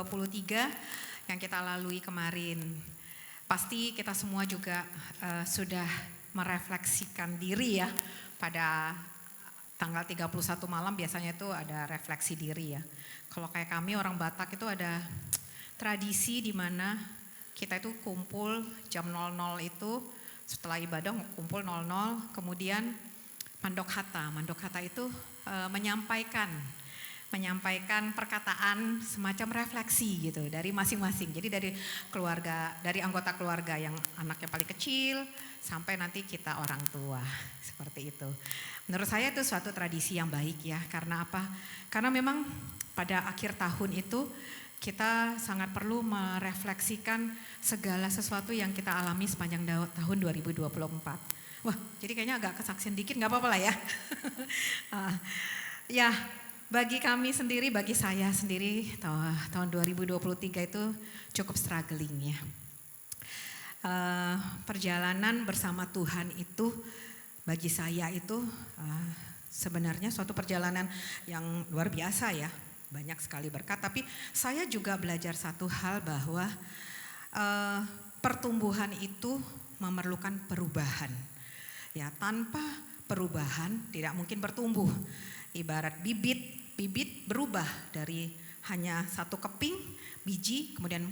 2023 yang kita lalui kemarin. Pasti kita semua juga sudah merefleksikan diri ya. Pada tanggal 31 malam biasanya itu ada refleksi diri ya. Kalau kayak kami orang Batak itu ada tradisi di mana kita itu kumpul jam 00 itu setelah ibadah kumpul 00, kemudian mandok hata itu menyampaikan perkataan semacam refleksi gitu dari masing-masing. Jadi dari keluarga, dari anggota keluarga yang anaknya paling kecil sampai nanti kita orang tua, seperti itu. Menurut saya itu suatu tradisi yang baik ya, karena apa? Karena memang pada akhir tahun itu kita sangat perlu merefleksikan segala sesuatu yang kita alami sepanjang tahun 2024. Wah, jadi kayaknya agak kesaksian dikit, nggak apa-apa lah ya. Ya, bagi kami sendiri, bagi saya sendiri tahun 2023 itu cukup struggling ya. Perjalanan bersama Tuhan itu bagi saya itu sebenarnya suatu perjalanan yang luar biasa ya. Banyak sekali berkat, tapi saya juga belajar satu hal bahwa pertumbuhan itu memerlukan perubahan. Ya, tanpa perubahan tidak mungkin bertumbuh. Ibarat bibit berubah dari hanya satu keping biji kemudian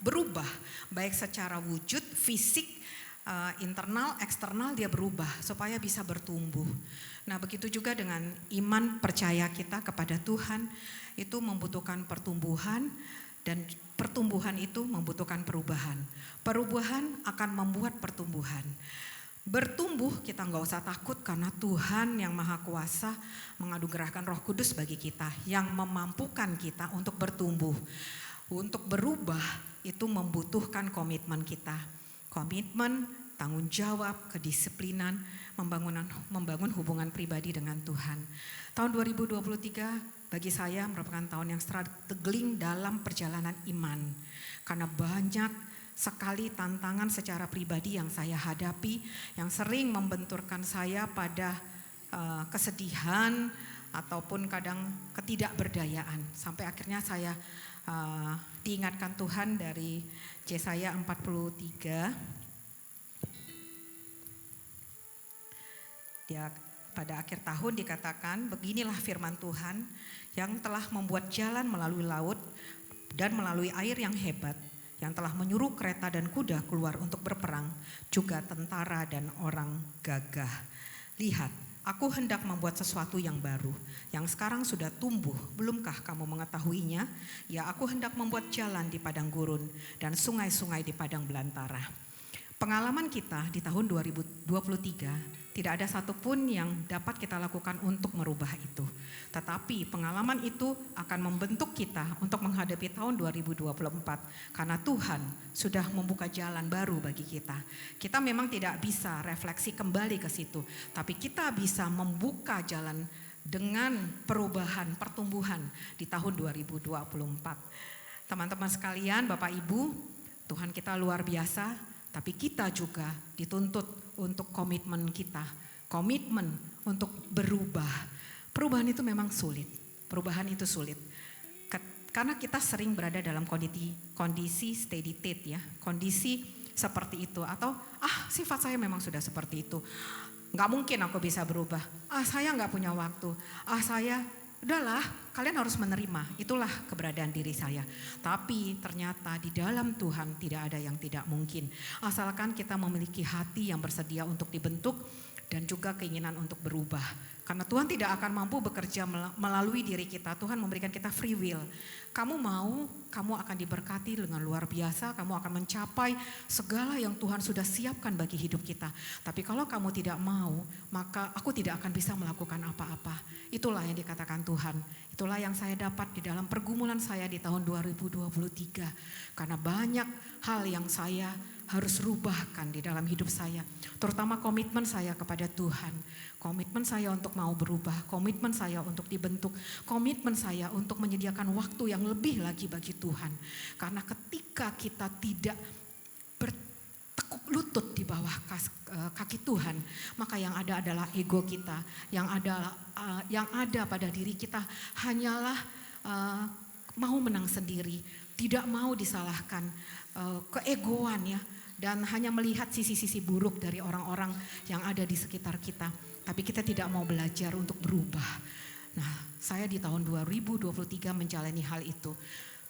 berubah baik secara wujud fisik, internal, eksternal dia berubah supaya bisa bertumbuh. Nah, begitu juga dengan iman percaya kita kepada Tuhan itu membutuhkan pertumbuhan dan pertumbuhan itu membutuhkan perubahan. Perubahan akan membuat pertumbuhan. Bertumbuh kita nggak usah takut karena Tuhan yang Maha Kuasa menganugerahkan Roh Kudus bagi kita yang memampukan kita untuk bertumbuh. Untuk berubah itu membutuhkan komitmen kita. Komitmen, tanggung jawab, kedisiplinan, membangun hubungan pribadi dengan Tuhan. Tahun 2023 bagi saya merupakan tahun yang struggling dalam perjalanan iman. Karena banyak sekali tantangan secara pribadi yang saya hadapi, yang sering membenturkan saya pada kesedihan ataupun kadang ketidakberdayaan. Sampai akhirnya saya diingatkan Tuhan dari Yesaya 43. Dia pada akhir tahun dikatakan, beginilah firman Tuhan yang telah membuat jalan melalui laut dan melalui air yang hebat, yang telah menyuruh kereta dan kuda keluar untuk berperang, juga tentara dan orang gagah. Lihat, aku hendak membuat sesuatu yang baru, yang sekarang sudah tumbuh, belumkah kamu mengetahuinya? Ya, aku hendak membuat jalan di padang gurun dan sungai-sungai di padang belantara. Pengalaman kita di tahun 2023 tidak ada satupun yang dapat kita lakukan untuk merubah itu. Tetapi pengalaman itu akan membentuk kita untuk menghadapi tahun 2024. Karena Tuhan sudah membuka jalan baru bagi kita. Kita memang tidak bisa refleksi kembali ke situ. Tapi kita bisa membuka jalan dengan perubahan, pertumbuhan di tahun 2024. Teman-teman sekalian, Bapak Ibu, Tuhan kita luar biasa. Tapi kita juga dituntut untuk komitmen kita. Komitmen untuk berubah. Perubahan itu memang sulit. Perubahan itu sulit. Karena kita sering berada dalam kondisi steady state ya. Kondisi seperti itu. Atau sifat saya memang sudah seperti itu. Gak mungkin aku bisa berubah. Saya gak punya waktu. Udahlah, kalian harus menerima, itulah keberadaan diri saya. Tapi ternyata di dalam Tuhan tidak ada yang tidak mungkin. Asalkan kita memiliki hati yang bersedia untuk dibentuk dan juga keinginan untuk berubah. Karena Tuhan tidak akan mampu bekerja melalui diri kita. Tuhan memberikan kita free will. Kamu mau, kamu akan diberkati dengan luar biasa. Kamu akan mencapai segala yang Tuhan sudah siapkan bagi hidup kita. Tapi kalau kamu tidak mau, maka aku tidak akan bisa melakukan apa-apa. Itulah yang dikatakan Tuhan. Itulah yang saya dapat di dalam pergumulan saya di tahun 2023. Karena banyak hal yang saya harus rubahkan di dalam hidup saya. Terutama komitmen saya kepada Tuhan. Komitmen saya untuk mau berubah. Komitmen saya untuk dibentuk. Komitmen saya untuk menyediakan waktu yang lebih lagi bagi Tuhan. Karena ketika kita tidak bertekuk lutut di bawah kaki Tuhan, maka yang ada adalah ego kita. Yang ada pada diri kita hanyalah mau menang sendiri, tidak mau disalahkan, keegoan ya, dan hanya melihat sisi-sisi buruk dari orang-orang yang ada di sekitar kita. Tapi kita tidak mau belajar untuk berubah. Nah, saya di tahun 2023 menjalani hal itu.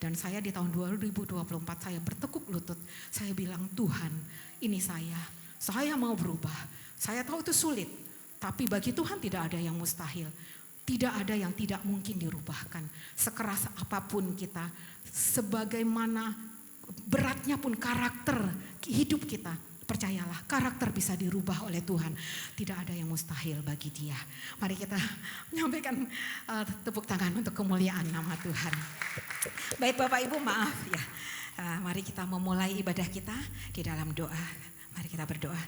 Dan saya di tahun 2024 saya bertekuk lutut. Saya bilang, Tuhan, ini saya mau berubah. Saya tahu itu sulit, tapi bagi Tuhan tidak ada yang mustahil. Tidak ada yang tidak mungkin dirubahkan. Sekeras apapun kita, sebagaimana beratnya pun karakter hidup kita, percayalah karakter bisa dirubah oleh Tuhan. Tidak ada yang mustahil bagi Dia. Mari kita menyampaikan tepuk tangan untuk kemuliaan nama Tuhan. Baik Bapak Ibu, maaf ya. Mari kita memulai ibadah kita di dalam doa. Mari kita berdoa.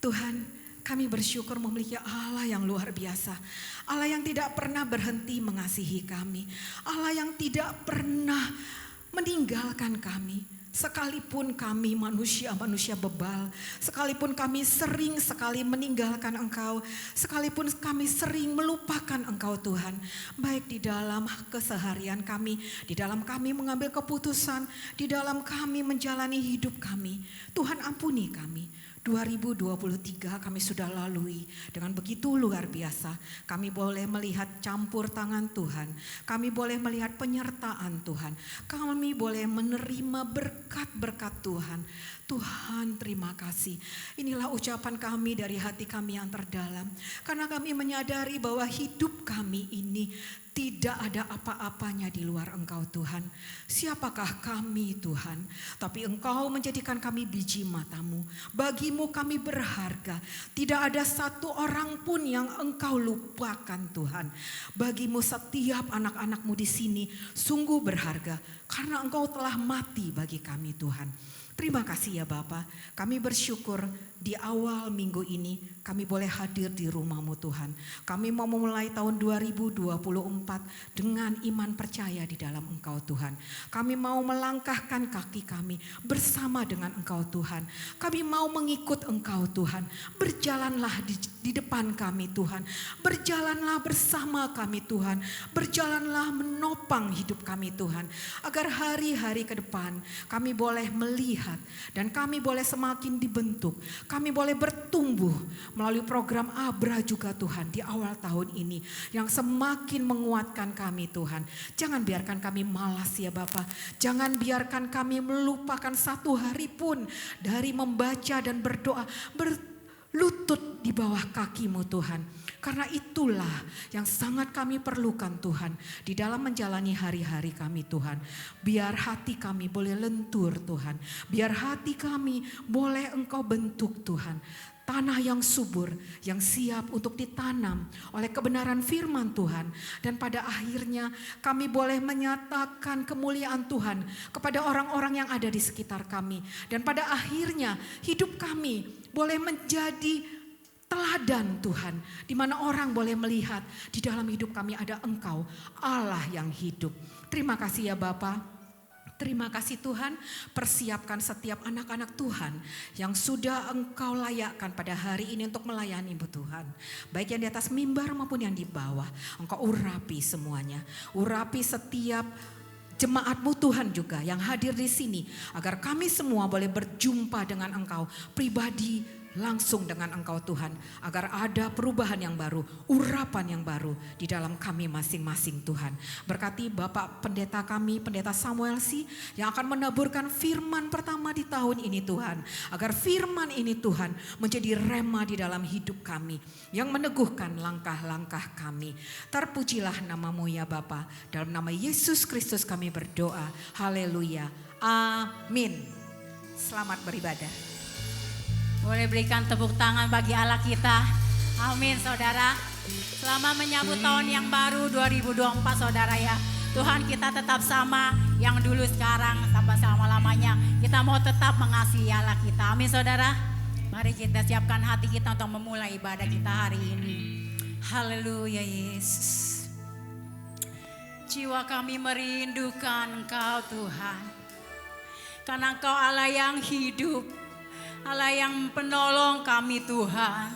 Tuhan, kami bersyukur memiliki Allah yang luar biasa. Allah yang tidak pernah berhenti mengasihi kami. Allah yang tidak pernah meninggalkan kami. Sekalipun kami manusia-manusia bebal, sekalipun kami sering sekali meninggalkan Engkau, sekalipun kami sering melupakan Engkau Tuhan, baik di dalam keseharian kami, di dalam kami mengambil keputusan, di dalam kami menjalani hidup kami, Tuhan ampuni kami. 2023 kami sudah lalui dengan begitu luar biasa. Kami boleh melihat campur tangan Tuhan. Kami boleh melihat penyertaan Tuhan. Kami boleh menerima berkat-berkat Tuhan. Tuhan, terima kasih. Inilah ucapan kami dari hati kami yang terdalam. Karena kami menyadari bahwa hidup kami ini tidak ada apa-apanya di luar Engkau Tuhan. Siapakah kami Tuhan? Tapi Engkau menjadikan kami biji matamu. Bagimu kami berharga. Tidak ada satu orang pun yang Engkau lupakan Tuhan. Bagimu setiap anak-anakmu di sini sungguh berharga. Karena Engkau telah mati bagi kami Tuhan. Terima kasih ya Bapa, kami bersyukur di awal minggu ini kami boleh hadir di rumah-Mu Tuhan. Kami mau memulai tahun 2024 dengan iman percaya di dalam Engkau Tuhan. Kami mau melangkahkan kaki kami bersama dengan Engkau Tuhan. Kami mau mengikut Engkau Tuhan. Berjalanlah di depan kami Tuhan. Berjalanlah bersama kami Tuhan. Berjalanlah menopang hidup kami Tuhan. Agar hari-hari ke depan kami boleh melihat dan kami boleh semakin dibentuk. Kami boleh bertumbuh melalui program Abra juga Tuhan di awal tahun ini. Yang semakin menguatkan kami Tuhan. Jangan biarkan kami malas ya Bapa. Jangan biarkan kami melupakan satu hari pun dari membaca dan berdoa. Berlutut di bawah kaki-Mu Tuhan. Karena itulah yang sangat kami perlukan Tuhan di dalam menjalani hari-hari kami Tuhan. Biar hati kami boleh lentur Tuhan. Biar hati kami boleh Engkau bentuk Tuhan. Tanah yang subur, yang siap untuk ditanam oleh kebenaran firman Tuhan. Dan pada akhirnya kami boleh menyatakan kemuliaan Tuhan kepada orang-orang yang ada di sekitar kami. Dan pada akhirnya hidup kami boleh menjadi teladan Tuhan, di mana orang boleh melihat di dalam hidup kami ada Engkau, Allah yang hidup. Terima kasih ya Bapa. Terima kasih Tuhan, persiapkan setiap anak-anak Tuhan yang sudah Engkau layakkan pada hari ini untuk melayani-Mu Tuhan. Baik yang di atas mimbar maupun yang di bawah, Engkau urapi semuanya. Urapi setiap jemaat-Mu Tuhan juga yang hadir di sini, agar kami semua boleh berjumpa dengan Engkau pribadi langsung dengan Engkau Tuhan, agar ada perubahan yang baru, urapan yang baru di dalam kami masing-masing Tuhan. Berkati Bapak Pendeta kami, Pendeta Samuel Si, yang akan menaburkan firman pertama di tahun ini Tuhan, agar firman ini Tuhan menjadi rema di dalam hidup kami, yang meneguhkan langkah-langkah kami. Terpujilah nama-Mu ya Bapa, dalam nama Yesus Kristus kami berdoa, haleluya, amin. Selamat beribadah. Boleh berikan tepuk tangan bagi Allah kita. Amin saudara. Selama menyambut tahun yang baru 2024 saudara ya. Tuhan kita tetap sama yang dulu sekarang sampai selama-lamanya. Kita mau tetap mengasihi Allah kita. Amin saudara. Mari kita siapkan hati kita untuk memulai ibadah kita hari ini. Haleluya Yesus. Jiwa kami merindukan Engkau Tuhan. Karena Engkau Allah yang hidup. Allah yang penolong kami Tuhan.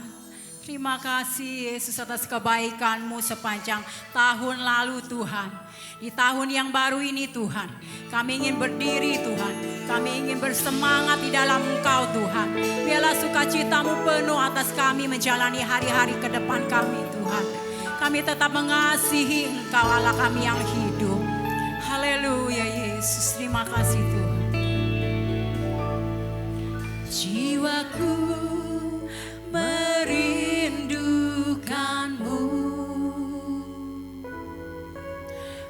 Terima kasih Yesus atas kebaikan-Mu sepanjang tahun lalu Tuhan. Di tahun yang baru ini Tuhan, kami ingin berdiri Tuhan. Kami ingin bersemangat di dalam Engkau Tuhan. Biarlah sukacita-Mu penuh atas kami menjalani hari-hari ke depan kami Tuhan. Kami tetap mengasihi Engkau Allah kami yang hidup. Haleluya Yesus, terima kasih Tuhan. Jiwaku merindukan-Mu,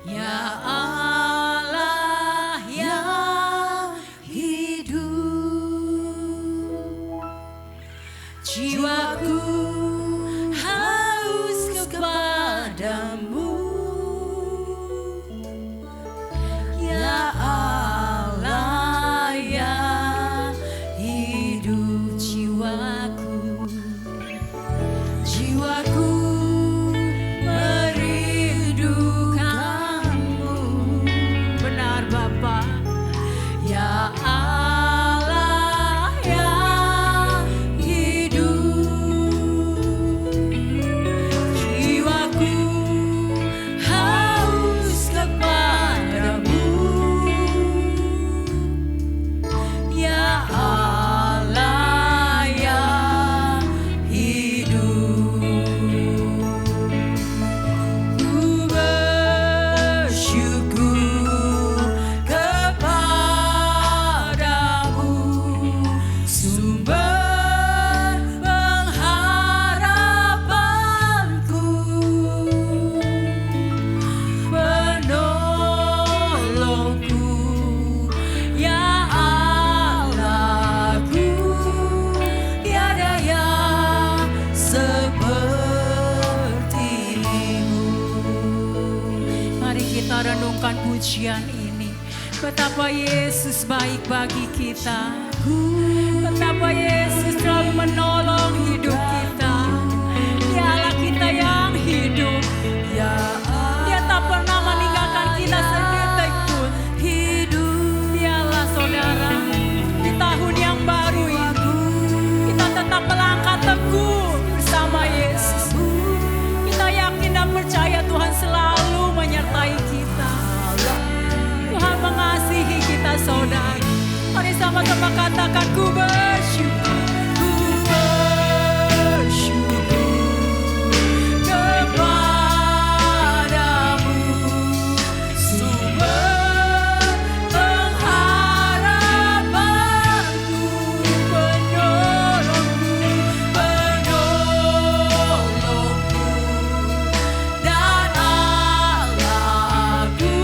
ya Allah yang hidup. Jiwaku haus kepadamu, ya Allah yang hidup. Jiwaku merindukan-Mu, benar Bapa, ya Allah yang hidup. Jiwaku haus kepadamu, ya Allah yang hidup. Ku bersyukur kepadamu, sumber pengharapanku, penolongku, ya Allahku, tiada yang seperti-Mu. Mari kita renungkan pujian ini. Betapa Yesus baik bagi kita. Betapa Yesus selalu menolong hidup kita. Dia Allah kita yang hidup. Dia tak pernah meninggalkan kita sedetik pun. Biarlah saudara, di tahun yang baru ini kita tetap melangkah teguh bersama Yesus. Kita yakin dan percaya Tuhan selalu menyertai kita. Tuhan mengasihi kita saudara. Mari sama-sama katakan, ku bersyukur. Ku bersyukur kepadamu, sumber pengharapanku, penolongku, dan Allahku,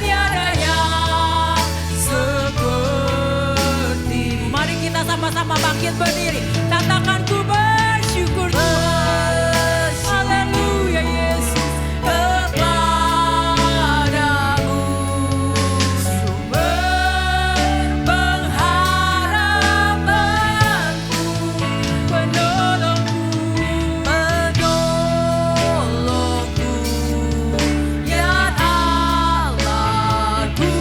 tiada yang seperti. Mari kita sama-sama bangkit berdiri. Katakan, ku bersyukur Tuhan. Haleluya Yesus. Kepadamu, sumber pengharapanku, penolongku, ya Allahku,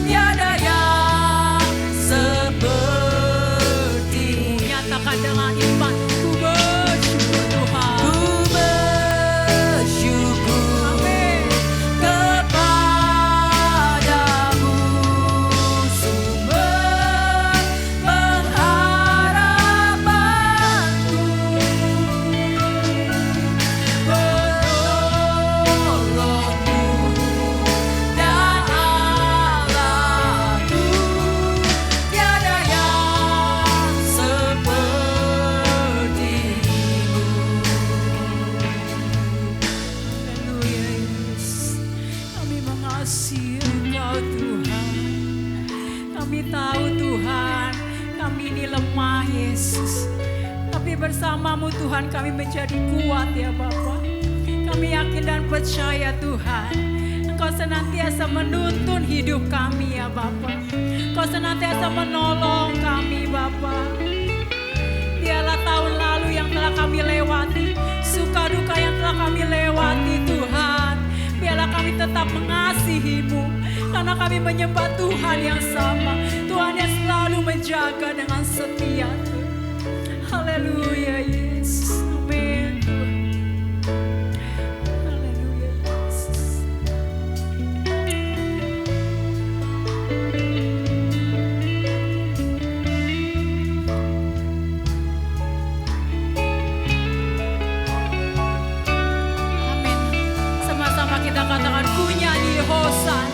tiada yang seperti. Nyatakan dengan iman, ku bersyukur Tuhan. Ku bersyukur, amin, kepadamu, sumber pengharapanku, penolongku, dan Allahku, tiada yang seperti-Mu. Haleluya Yesus. Kami mengasihi Engkau Tuhan. Kami tahu Tuhan, kami ini lemah Yesus. Tapi bersama-Mu Tuhan kami menjadi kuat ya Bapa. Kami yakin dan percaya Tuhan, Engkau senantiasa menuntun hidup kami ya Bapa. Engkau senantiasa menolong kami Bapa. Biarlah tahun lalu yang telah kami lewati, suka duka yang telah kami lewati Tuhan, biarlah kami tetap mengasihi-Mu, karena kami menyembah Tuhan yang sama, Tuhan yang selalu menjaga dengan setia. Haleluya. Haleluya Yesus. Amin. Haleluya Yesus. Amin. Sama-sama kita katakan ku nyanyi Hosan.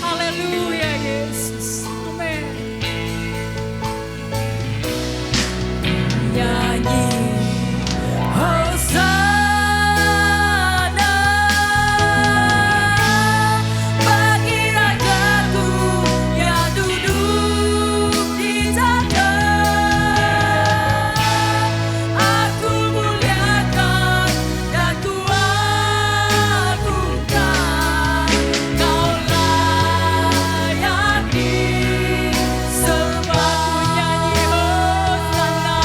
Haleluya Yesus. Amin. Nyanyi Hosana bagi Rajaku yang duduk di sana. Aku muliakan dan ku agungkan. Kau layak disembah. Ku nyanyi Hosana.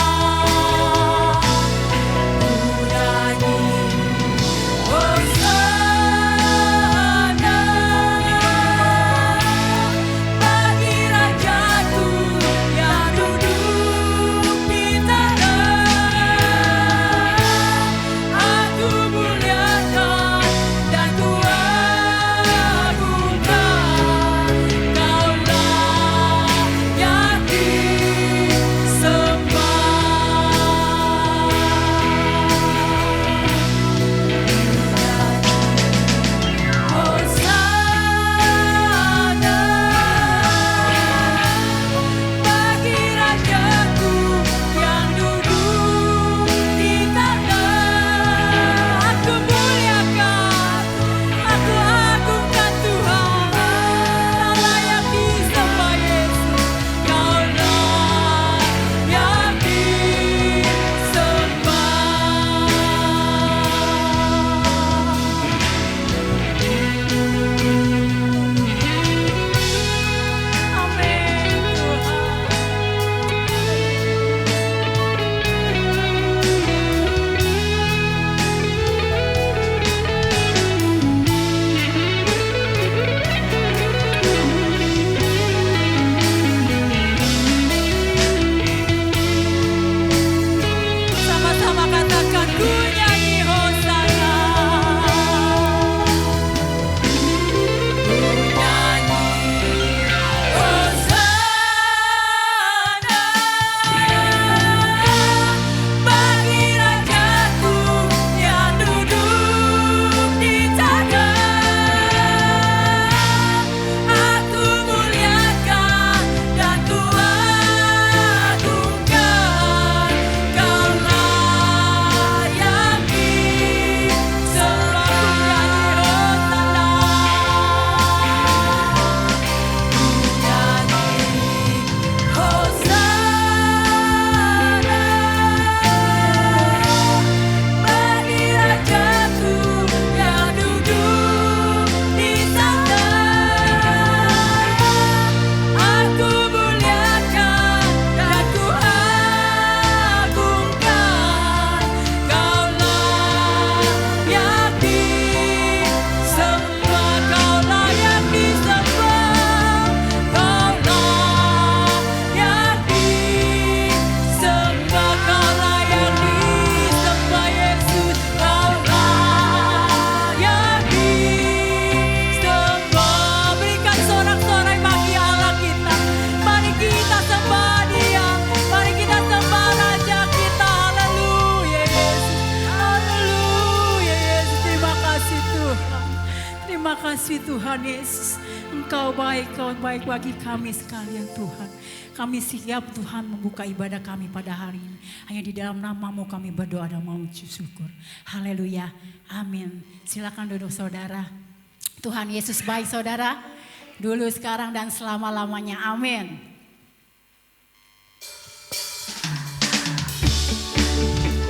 Sama-sama katakan ku nyanyi Hosana. Ku nyanyi Hosana bagi Rajaku yang duduk di sana. Aku muliakan dan ku agungkan. Kau layak disembah. Ku Terima kasih Tuhan Yesus. Engkau baik bagi kami sekalian Tuhan. Kami siap Tuhan membuka ibadah kami pada hari ini. Hanya di dalam nama-Mu kami berdoa dan mengucap syukur. Haleluya. Amin. Silakan duduk saudara. Tuhan Yesus baik saudara. Dulu, sekarang, dan selama-lamanya. Amin.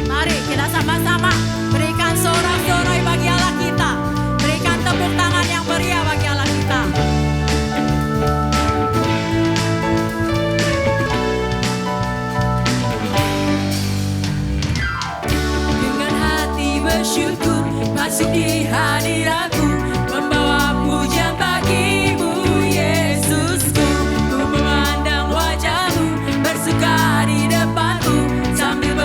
Mari kita sama-sama berikan sorak-sorai bagi Allah kita. Berikan tepuk tangan yang meriah bagi Allah kita. Dengan hati bersyukur masuk di hadirat-Mu, membawa pujian bagi-Mu Yesusku. Ku memandang wajah-Mu, bersuka di depan-Mu sambil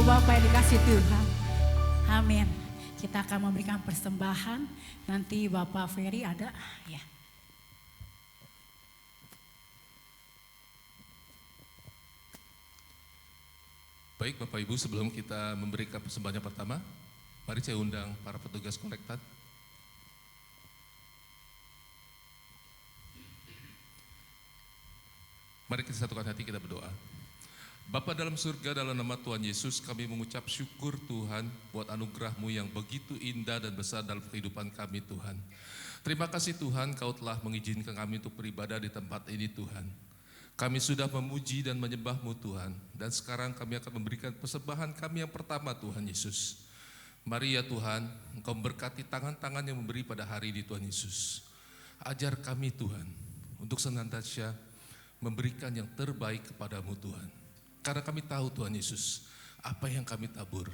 Bapak yang dikasih Tuhan. Amin. Kita akan memberikan persembahan. Nanti Bapak Ferry ada ya. Baik Bapak Ibu, sebelum kita memberikan persembahan yang pertama, mari saya undang para petugas kolektan. Mari kita satukan hati, kita berdoa. Bapa dalam surga, dalam nama Tuhan Yesus, kami mengucap syukur Tuhan buat anugerah-Mu yang begitu indah dan besar dalam kehidupan kami Tuhan. Terima kasih Tuhan, Kau telah mengizinkan kami untuk beribadah di tempat ini Tuhan. Kami sudah memuji dan menyembah-Mu Tuhan, dan sekarang kami akan memberikan persembahan kami yang pertama Tuhan Yesus. Mari ya Tuhan, Engkau memberkati tangan-tangan yang memberi pada hari ini Tuhan Yesus. Ajar kami Tuhan, untuk senantiasa memberikan yang terbaik kepadamu Tuhan. Karena kami tahu Tuhan Yesus, apa yang kami tabur,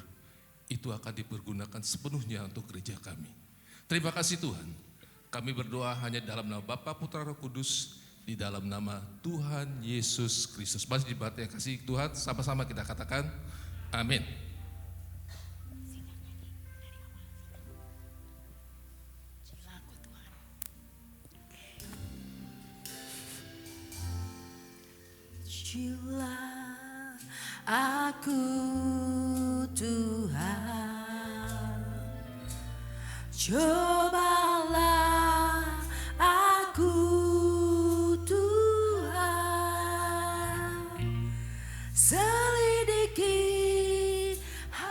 itu akan dipergunakan sepenuhnya untuk gereja kami. Terima kasih Tuhan, kami berdoa hanya dalam nama Bapa, Putra, Roh Kudus, di dalam nama Tuhan Yesus Kristus. Masih jemaat yang kasih Tuhan, sama-sama kita katakan, amin. Pujilah aku Tuhan, cobalah aku Tuhan, selidiki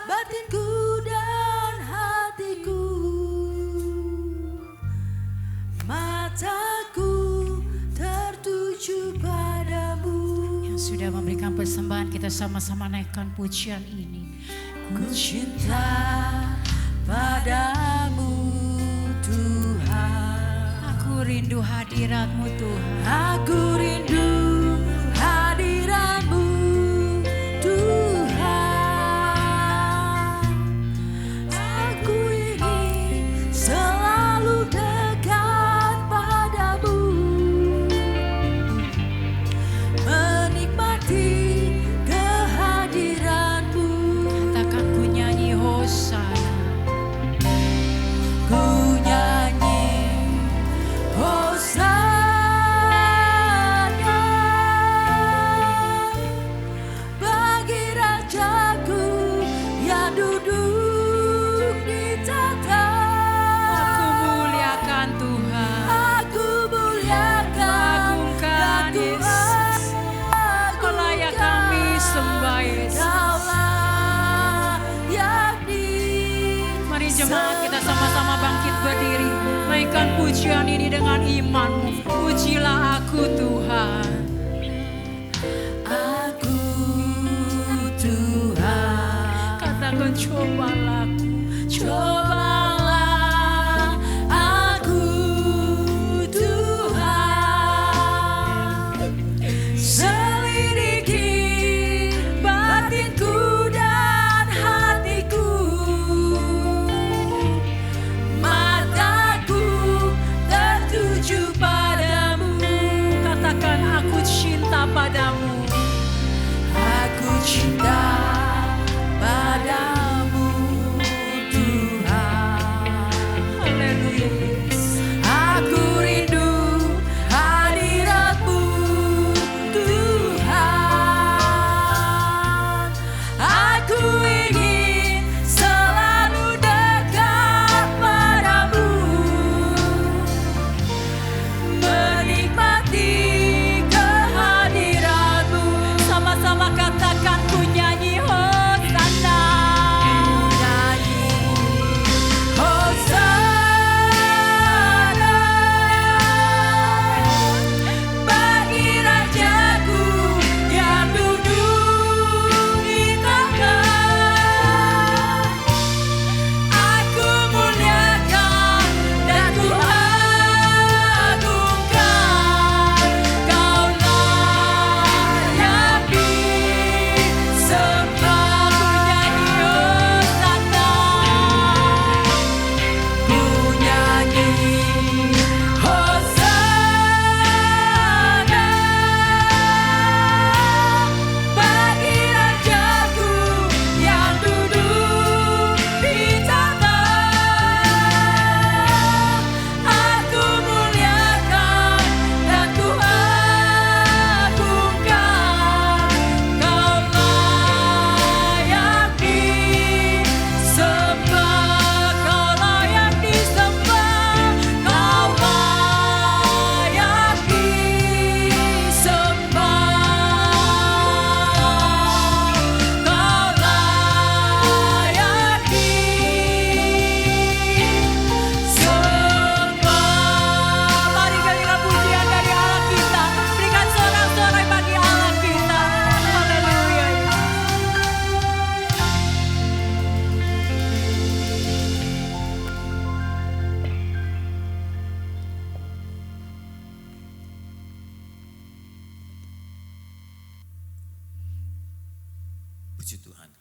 batinku dan hatiku, mataku tertuju padamu. Sudah memberikan persembahan, kita sama-sama naikkan pujian ini. Ku cinta padamu Tuhan, Aku rindu hadirat-Mu Tuhan. aku rindu hadirat-Mu Tuhan. Aku ingin selalu dekat padamu, menikmati kehadiran-Mu. Katakan ku nyanyi Hosana. Ku nyanyi Hosana bagi Rajaku yang duduk di tahta. Aku muliakan Tuhan. Aku muliakan, Agungkan Yesus. Kau layak kami sembah Yesus. Kaulah yang Mari jemaat kita sama-sama bangkit berdiri. Naikkan pujian ini dengan iman. Pujilah aku Tuhan. aku Tuhan. Katakan cobalah aku. Cobalah aku Tuhan, selidiki batinku dan hatiku, mataku tertuju padamu. Katakan aku cinta padamu. Aku cinta padamu Tuhan.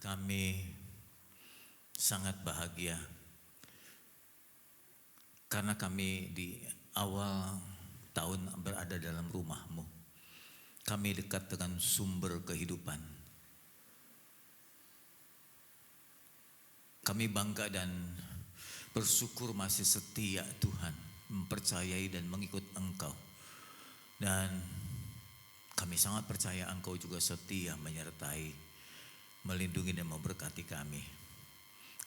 Kami sangat bahagia karena kami di awal tahun berada dalam rumah-Mu. Kami dekat dengan sumber kehidupan. Kami bangga dan bersyukur masih setia Tuhan, mempercayai dan mengikut Engkau. Dan kami sangat percaya Engkau juga setia menyertai, melindungi dan memberkati kami.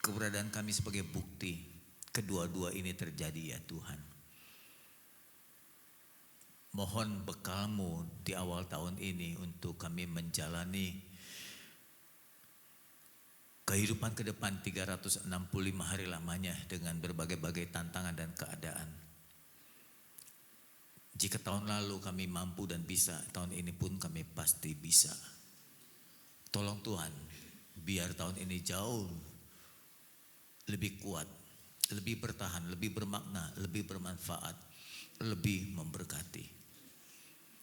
Keberadaan kami sebagai bukti kedua-dua ini terjadi ya Tuhan. Mohon bekal-Mu di awal tahun ini untuk kami menjalani kehidupan ke depan 365 hari lamanya dengan berbagai-bagai tantangan dan keadaan. Jika tahun lalu kami mampu dan bisa, tahun ini pun kami pasti bisa. Tolong Tuhan, biar tahun ini jauh lebih kuat, lebih bertahan, lebih bermakna, lebih bermanfaat, lebih memberkati.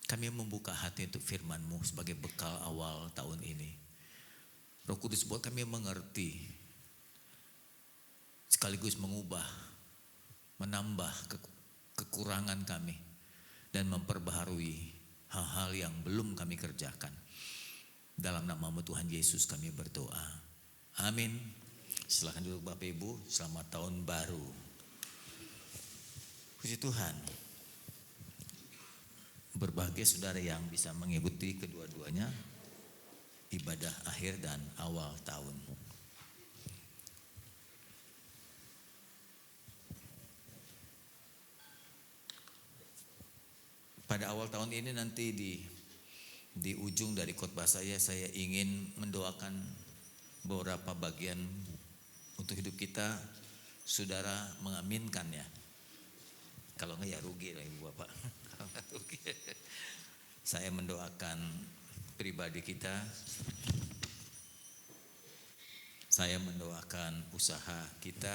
Kami membuka hati untuk firman-Mu sebagai bekal awal tahun ini. Roh Kudus buat kami mengerti, sekaligus mengubah, menambah kekurangan kami, dan memperbaharui hal-hal yang belum kami kerjakan. Dalam nama-Mu Tuhan Yesus kami berdoa. Amin. Silakan duduk Bapak Ibu, selamat tahun baru. Puji Tuhan. Berbahagia saudara yang bisa mengikuti kedua-duanya, ibadah akhir dan awal tahun. Pada awal tahun ini nanti di ujung dari khotbah saya ingin mendoakan beberapa bagian untuk hidup kita. Saudara mengaminkan ya. Kalau enggak ya rugi lah Ibu Bapak. Kalau enggak rugi. Saya mendoakan pribadi kita. Saya mendoakan usaha kita.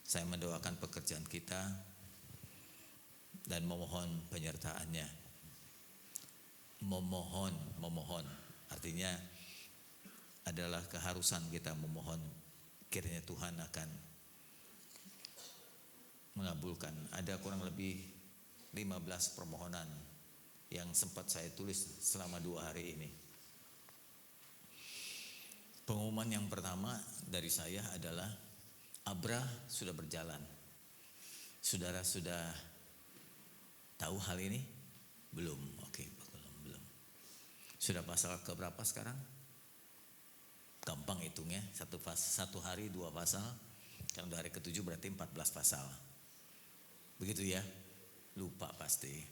Saya mendoakan pekerjaan kita. Dan memohon penyertaannya. Memohon artinya adalah keharusan kita memohon, kiranya Tuhan akan mengabulkan. Ada kurang lebih 15 permohonan yang sempat saya tulis selama 2 hari ini. Pengumuman yang pertama dari saya adalah Abra sudah berjalan. Saudara sudah tahu hal ini? Belum. Oke, belum. Sudah pasal ke berapa sekarang? Gampang hitungnya, satu hari 2 pasal. Kalau hari ke-7 berarti 14 pasal. Begitu ya? Lupa pasti.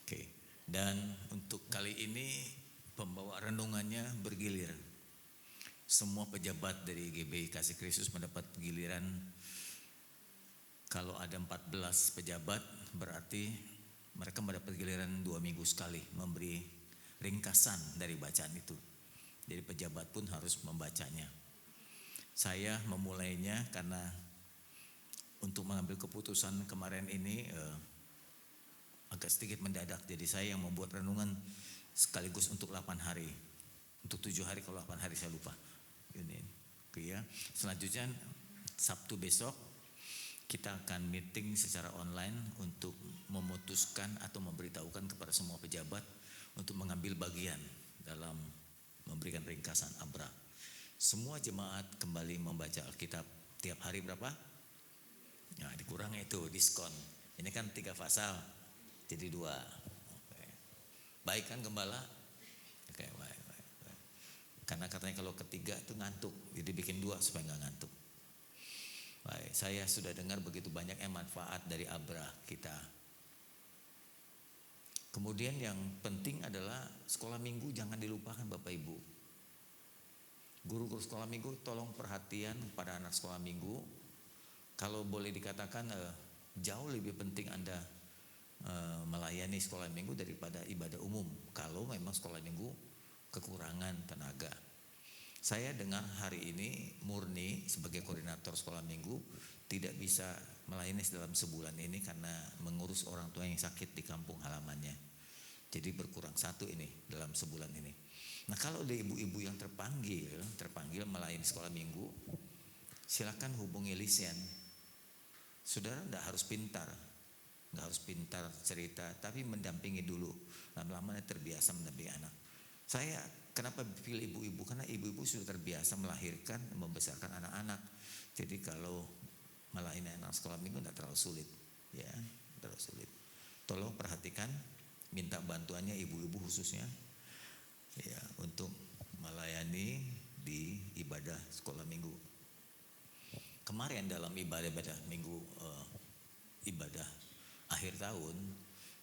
Oke. Dan untuk kali ini pembawa renungannya bergilir. Semua pejabat dari GBI Kasih Kristus mendapat giliran. Kalau ada 14 pejabat berarti mereka mendapat giliran 2 minggu sekali memberi ringkasan dari bacaan itu. Jadi pejabat pun harus membacanya. Saya memulainya karena untuk mengambil keputusan kemarin ini agak sedikit mendadak. Jadi saya yang membuat renungan sekaligus untuk 8 hari. Untuk 7 hari, kalau 8 hari saya lupa. Ini. Oke ya. Selanjutnya Sabtu besok kita akan meeting secara online untuk memutuskan atau memberitahukan kepada semua pejabat untuk mengambil bagian dalam memberikan ringkasan Abra. Semua jemaat kembali membaca Alkitab tiap hari berapa? Nah, dikurang itu diskon. Ini kan 3 pasal, jadi 2. Oke. Baik kan gembala? Oke, baik. Karena katanya kalau ketiga itu ngantuk, jadi bikin 2 supaya nggak ngantuk. Baik, saya sudah dengar begitu banyak manfaat dari Abra kita. Kemudian yang penting adalah sekolah minggu jangan dilupakan Bapak Ibu. Guru-guru sekolah minggu tolong perhatian pada anak sekolah minggu. Kalau boleh dikatakan jauh lebih penting Anda melayani sekolah minggu daripada ibadah umum. Kalau memang sekolah minggu kekurangan tenaga. Saya dengar hari ini murni sebagai koordinator sekolah minggu tidak bisa melayani dalam sebulan ini karena mengurus orang tua yang sakit di kampung halamannya. Jadi berkurang 1 ini dalam sebulan ini. Nah kalau ada ibu-ibu yang terpanggil melayani sekolah minggu, silakan hubungi Lisian. Saudara tidak harus pintar, nggak harus pintar cerita, tapi mendampingi dulu. Lama-lama terbiasa mendampingi anak. Saya kenapa pilih ibu-ibu? Karena ibu-ibu sudah terbiasa melahirkan, membesarkan anak-anak. Jadi kalau melayani anak sekolah minggu tidak terlalu sulit, ya, terlalu sulit. Tolong perhatikan, minta bantuannya ibu-ibu khususnya, ya, untuk melayani di ibadah sekolah minggu. Kemarin dalam ibadah minggu ibadah akhir tahun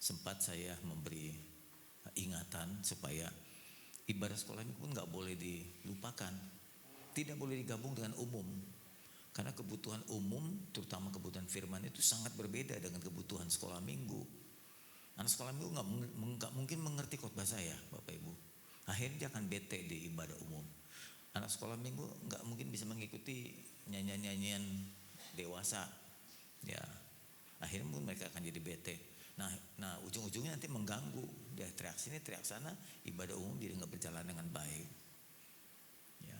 sempat saya memberi ingatan supaya ibadah sekolah minggu pun nggak boleh dilupakan, tidak boleh digabung dengan umum, karena kebutuhan umum terutama kebutuhan firman itu sangat berbeda dengan kebutuhan sekolah minggu. Anak sekolah minggu nggak mungkin mengerti khotbah saya, Bapak Ibu. Akhirnya dia akan bete di ibadah umum. Anak sekolah minggu nggak mungkin bisa mengikuti nyanyian dewasa, ya. Akhirnya mungkin mereka akan jadi bete. Nah ujung-ujungnya nanti mengganggu. Dia teriak sini teriak sana, ibadah umum jadi nggak berjalan dengan baik. Ya,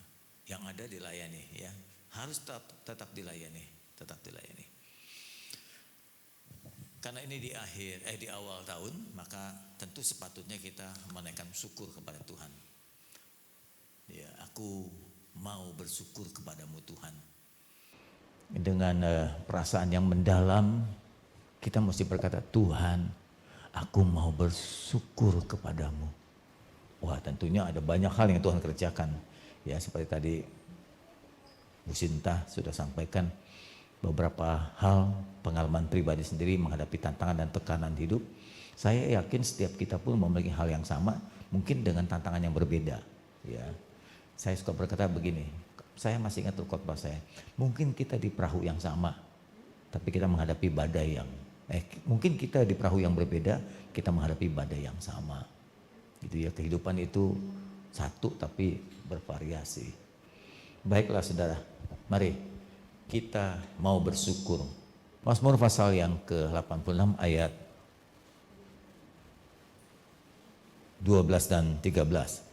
yang ada dilayani, ya. Harus tetap dilayani, tetap dilayani. Karena ini di awal tahun, maka tentu sepatutnya kita menaikkan syukur kepada Tuhan. Ya, aku mau bersyukur kepadamu Tuhan. Dengan perasaan yang mendalam, kita mesti berkata, Tuhan, aku mau bersyukur kepadamu. Wah, tentunya ada banyak hal yang Tuhan kerjakan. Ya, seperti tadi Bu Sinta sudah sampaikan beberapa hal pengalaman pribadi sendiri menghadapi tantangan dan tekanan hidup. Saya yakin setiap kita pun memiliki hal yang sama, mungkin dengan tantangan yang berbeda. Ya, saya suka berkata begini, saya masih ingat khotbah saya. Mungkin kita di perahu yang sama, tapi kita menghadapi badai yang mungkin kita di perahu yang berbeda, kita menghadapi badai yang sama. Gitu ya, kehidupan itu satu tapi bervariasi. Baiklah saudara, mari kita mau bersyukur. Mazmur pasal yang ke-86 ayat 12 dan 13.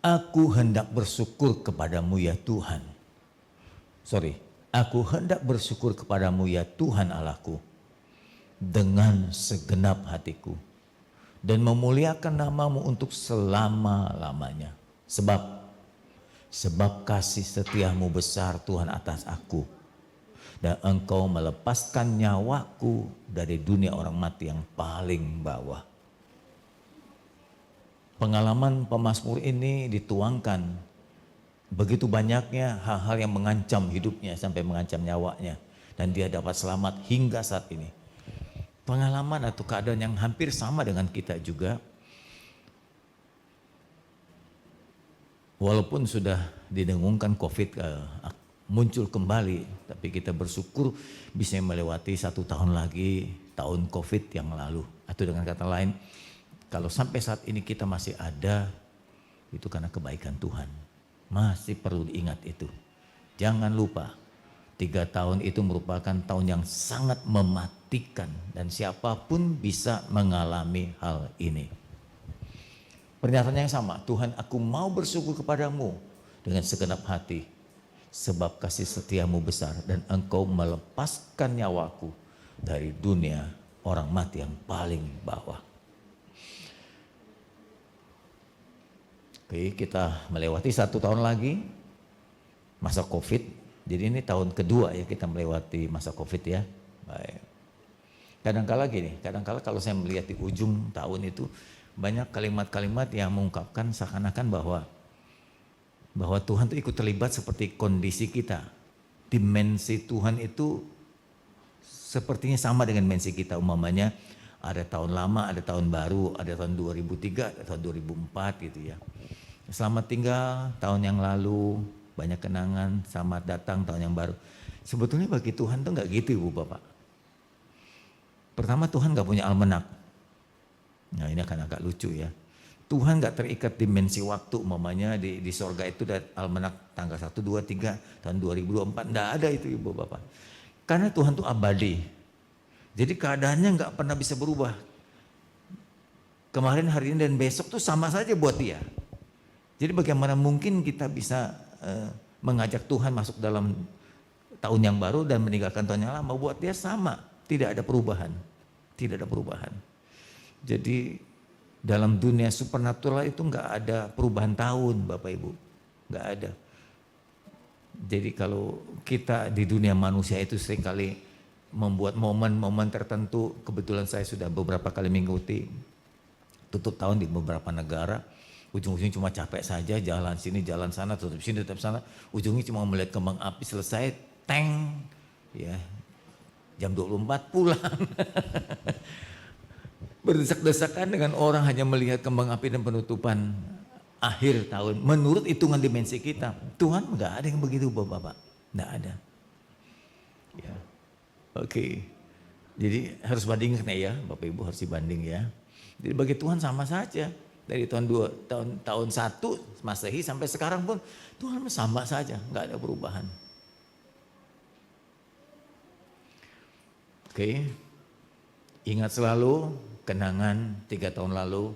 Aku hendak bersyukur kepadamu ya Tuhan. Aku hendak bersyukur kepadamu ya Tuhan Allahku dengan segenap hatiku dan memuliakan namamu untuk selama-lamanya. Sebab kasih setiamu besar Tuhan atas aku, dan engkau melepaskan nyawaku dari dunia orang mati yang paling bawah. Pengalaman pemazmur ini dituangkan begitu banyaknya hal-hal yang mengancam hidupnya sampai mengancam nyawanya, dan dia dapat selamat hingga saat ini. Pengalaman atau keadaan yang hampir sama dengan kita juga. Walaupun sudah didengungkan COVID muncul kembali, tapi kita bersyukur bisa melewati 1 tahun lagi, tahun COVID yang lalu. Atau dengan kata lain, kalau sampai saat ini kita masih ada, itu karena kebaikan Tuhan. Masih perlu diingat itu. Jangan lupa, 3 tahun itu merupakan tahun yang sangat mematikan, dan siapapun bisa mengalami hal ini. Pernyataan yang sama, Tuhan, aku mau bersyukur kepadamu dengan segenap hati, sebab kasih setiamu besar dan engkau melepaskan nyawaku dari dunia orang mati yang paling bawah. Oke, kita melewati 1 tahun lagi masa COVID. Jadi ini tahun kedua ya kita melewati masa COVID ya. Baik. Kadang-kala kalau saya melihat di ujung tahun itu banyak kalimat-kalimat yang mengungkapkan seakan-akan bahwa Tuhan itu ikut terlibat seperti kondisi kita. Dimensi Tuhan itu sepertinya sama dengan dimensi kita. Umpamanya ada tahun lama, ada tahun baru, ada tahun 2003, ada tahun 2004 gitu ya. Selamat tinggal tahun yang lalu, banyak kenangan, selamat datang tahun yang baru. Sebetulnya bagi Tuhan tuh nggak gitu Ibu Bapak. Pertama, Tuhan nggak punya almanak. Nah ini akan agak lucu ya. Tuhan nggak terikat dimensi waktu, umpamanya di sorga itu ada almanak tanggal 1, 2, 3 tahun 2024. Nggak ada itu Ibu Bapak. Karena Tuhan tuh abadi. Jadi keadaannya nggak pernah bisa berubah. kemarin, hari ini, dan besok tuh sama saja buat dia. Jadi bagaimana mungkin kita bisa mengajak Tuhan masuk dalam tahun yang baru dan meninggalkan tahun yang lama? Buat dia sama, tidak ada perubahan. Tidak ada perubahan. Jadi dalam dunia supernatural itu nggak ada perubahan tahun, Bapak Ibu. Nggak ada. Jadi kalau kita di dunia manusia itu seringkali membuat momen-momen tertentu. Kebetulan saya sudah beberapa kali mengikuti tutup tahun di beberapa negara. Ujung-ujungnya cuma capek saja, jalan sini, jalan sana, tutup sini, tutup sana. Ujungnya cuma melihat kembang api, selesai, teng, ya, jam 24 pulang. Berdesak-desakan dengan orang hanya melihat kembang api dan penutupan akhir tahun. Menurut hitungan dimensi kita, Tuhan nggak ada yang begitu, Bapak-bapak, nggak ada. Ya, oke. Jadi harus bandingkan ya, Bapak Ibu harus dibanding ya. Jadi bagi Tuhan sama saja. Dari tahun 1 Masehi sampai sekarang pun Tuhan sama saja, nggak ada perubahan. Oke, ingat selalu kenangan 3 tahun lalu,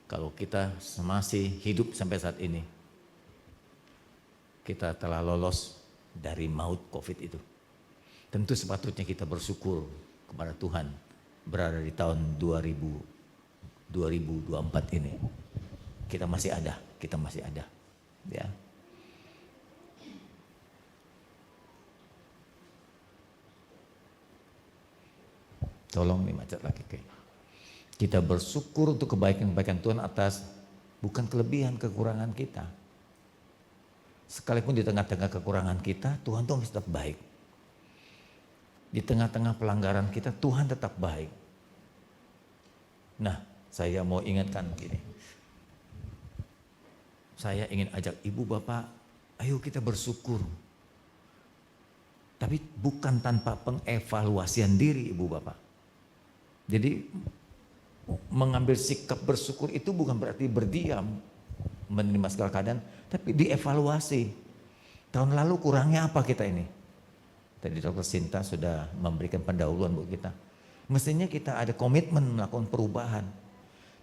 kalau kita masih hidup sampai saat ini, kita telah lolos dari maut COVID itu. Tentu sepatutnya kita bersyukur kepada Tuhan berada di tahun 2024 ini. Kita masih ada, ya. Tolong nih macet lagi, oke. Kita bersyukur untuk kebaikan-kebaikan Tuhan atas bukan kelebihan, kekurangan kita. Sekalipun di tengah-tengah kekurangan kita, Tuhan tuh tetap baik. Di tengah-tengah pelanggaran kita, Tuhan tetap baik. Nah, saya mau ingatkan begini. Saya ingin ajak ibu bapak, ayo kita bersyukur. Tapi bukan tanpa pengevaluasian diri ibu bapak. Jadi mengambil sikap bersyukur itu bukan berarti berdiam, menerima segala keadaan, tapi dievaluasi. Tahun lalu kurangnya apa kita ini? Tadi Dr. Sinta sudah memberikan pendahuluan buat kita. Mestinya kita ada komitmen melakukan perubahan.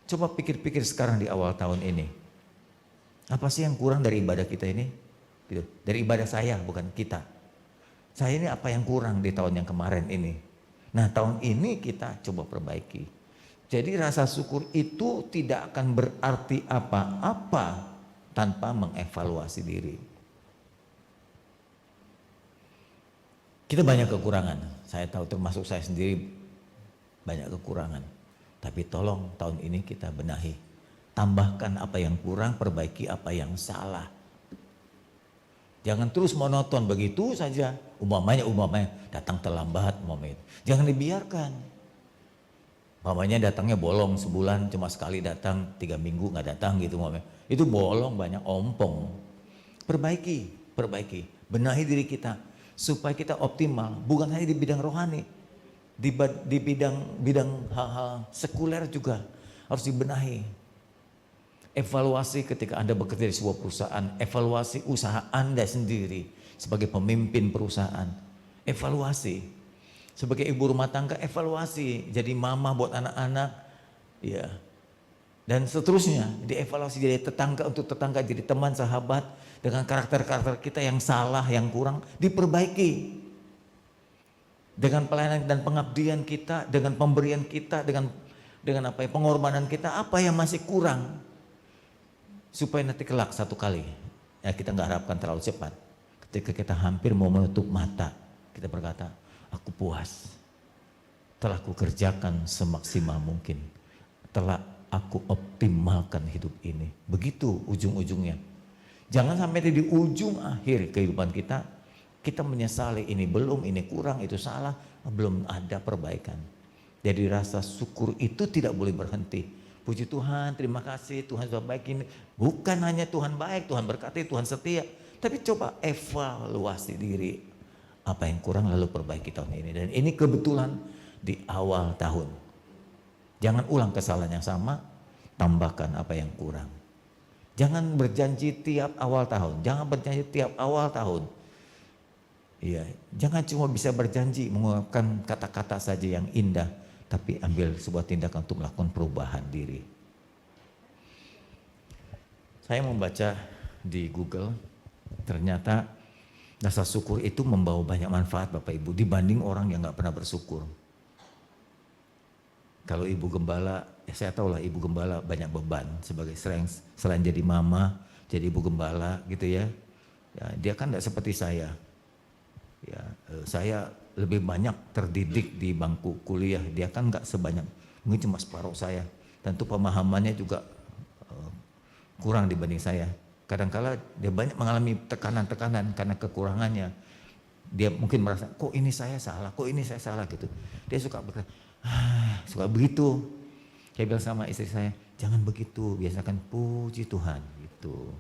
Coba pikir-pikir sekarang di awal tahun ini. Apa sih yang kurang dari ibadah kita ini? Gitu. Dari ibadah saya, bukan kita. Saya ini apa yang kurang di tahun yang kemarin ini? Nah, tahun ini kita coba perbaiki. Jadi rasa syukur itu tidak akan berarti apa-apa tanpa mengevaluasi diri. Kita banyak kekurangan. Saya tahu termasuk saya sendiri banyak kekurangan. Tapi tolong tahun ini kita benahi. Tambahkan apa yang kurang, perbaiki apa yang salah. Jangan terus monoton begitu saja. Umpamanya datang terlambat, umpamanya. Jangan dibiarkan. Umpamanya datangnya bolong sebulan, cuma sekali datang, 3 minggu nggak datang gitu umpamanya. Itu bolong, banyak ompong. Perbaiki, benahi diri kita supaya kita optimal. Bukan hanya di bidang rohani, di bidang hal-hal sekuler juga harus dibenahi. Evaluasi ketika Anda bekerja di sebuah perusahaan, evaluasi usaha Anda sendiri sebagai pemimpin perusahaan, evaluasi sebagai ibu rumah tangga, evaluasi jadi mama buat anak-anak, ya, dan seterusnya. Dievaluasi jadi tetangga untuk tetangga, jadi teman, sahabat, dengan karakter-karakter kita yang salah, yang kurang, diperbaiki. Dengan pelayanan dan pengabdian kita, dengan pemberian kita, dengan pengorbanan kita, apa yang masih kurang? Supaya nanti kelak satu kali, ya kita nggak harapkan terlalu cepat. Ketika kita hampir mau menutup mata, kita berkata, aku puas. Telah aku kerjakan semaksimal mungkin. Telah aku optimalkan hidup ini. Begitu ujung-ujungnya. Jangan sampai di ujung akhir kehidupan kita, kita menyesali ini belum, ini kurang, itu salah, belum ada perbaikan. Jadi rasa syukur itu tidak boleh berhenti. Puji Tuhan, terima kasih, Tuhan sudah baik ini. Bukan hanya Tuhan baik, Tuhan berkati, Tuhan setia. Tapi coba evaluasi diri. Apa yang kurang lalu perbaiki tahun ini. Dan ini kebetulan di awal tahun. Jangan ulang kesalahan yang sama, tambahkan apa yang kurang. Jangan berjanji tiap awal tahun. Jangan berjanji tiap awal tahun. Iya, jangan cuma bisa berjanji mengungkapkan kata-kata saja yang indah. Tapi ambil sebuah tindakan untuk melakukan perubahan diri. Saya membaca di Google, ternyata rasa syukur itu membawa banyak manfaat Bapak Ibu dibanding orang yang nggak pernah bersyukur. Kalau ibu gembala, ya saya tahu lah ibu gembala banyak beban sebagai selain jadi mama, jadi ibu gembala gitu ya. Ya dia kan tidak seperti saya. Ya, saya lebih banyak terdidik di bangku kuliah, dia kan nggak sebanyak, mungkin cuma separuh saya. Tentu pemahamannya juga kurang dibanding saya. Kadang-kala dia banyak mengalami tekanan-tekanan karena kekurangannya. Dia mungkin merasa, kok ini saya salah gitu. Dia suka berkata, suka begitu. Saya bilang sama istri saya, jangan begitu, biasakan puji Tuhan gitu.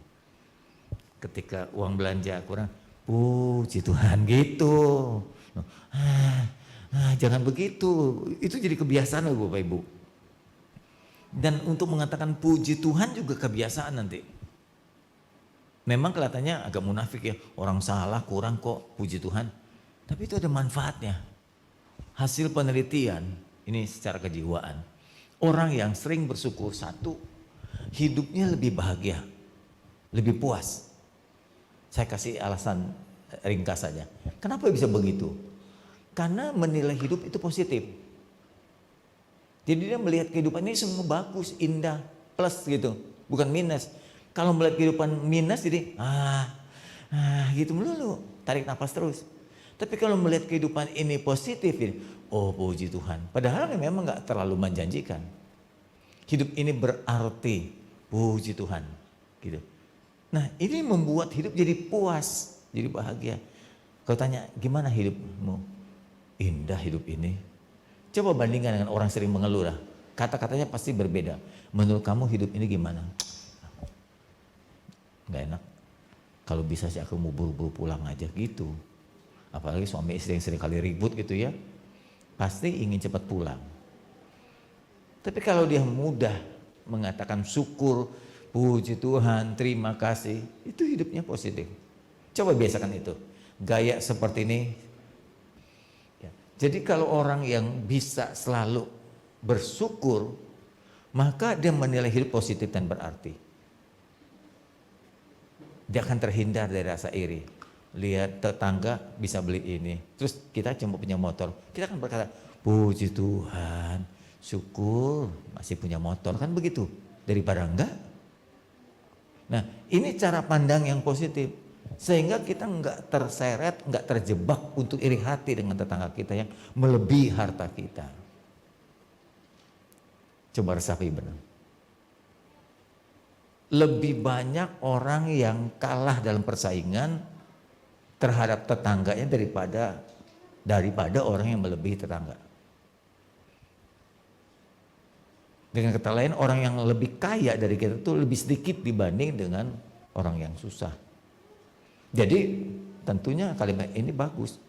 Ketika uang belanja kurang, puji Tuhan gitu. Jangan begitu, itu jadi kebiasaan loh Bapak Ibu. Dan untuk mengatakan puji Tuhan juga kebiasaan nanti. Memang kelihatannya agak munafik ya, orang salah kurang kok puji Tuhan. Tapi itu ada manfaatnya. Hasil penelitian, ini secara kejiwaan. Orang yang sering bersyukur, satu, hidupnya lebih bahagia, lebih puas. Saya kasih alasan ringkas saja. Kenapa bisa begitu? Karena menilai hidup itu positif. Jadi dia melihat kehidupan ini semua bagus, indah, plus gitu, bukan minus. Kalau melihat kehidupan minus jadi gitu melulu, tarik nafas terus. Tapi kalau melihat kehidupan ini positif, jadi, oh puji Tuhan. Padahal memang nggak terlalu menjanjikan. Hidup ini berarti puji Tuhan, gitu. Nah ini membuat hidup jadi puas, jadi bahagia. Kau tanya gimana hidupmu? Indah hidup ini. Coba bandingkan dengan orang sering mengeluh lah. Kata-katanya pasti berbeda. Menurut kamu hidup ini gimana? Gak enak. Kalau bisa sih aku mau buru-buru pulang aja gitu. Apalagi suami istri yang sering kali ribut gitu ya. Pasti ingin cepat pulang. Tapi kalau dia mudah mengatakan syukur, puji Tuhan, terima kasih, itu hidupnya positif. Coba biasakan itu. Gaya seperti ini. Ya. Jadi kalau orang yang bisa selalu bersyukur, maka dia menilai hidup positif dan berarti. Dia akan terhindar dari rasa iri. Lihat tetangga bisa beli ini, terus kita cuma punya motor, kita akan berkata, puji Tuhan, syukur masih punya motor, kan begitu, daripada enggak. Nah ini cara pandang yang positif, sehingga kita enggak terseret, enggak terjebak untuk iri hati dengan tetangga kita yang melebihi harta kita. Coba resapi benar. Lebih banyak orang yang kalah dalam persaingan terhadap tetangganya daripada orang yang melebihi tetangga. Dengan kata lain, orang yang lebih kaya dari kita itu lebih sedikit dibanding dengan orang yang susah. Jadi tentunya kalimat ini bagus,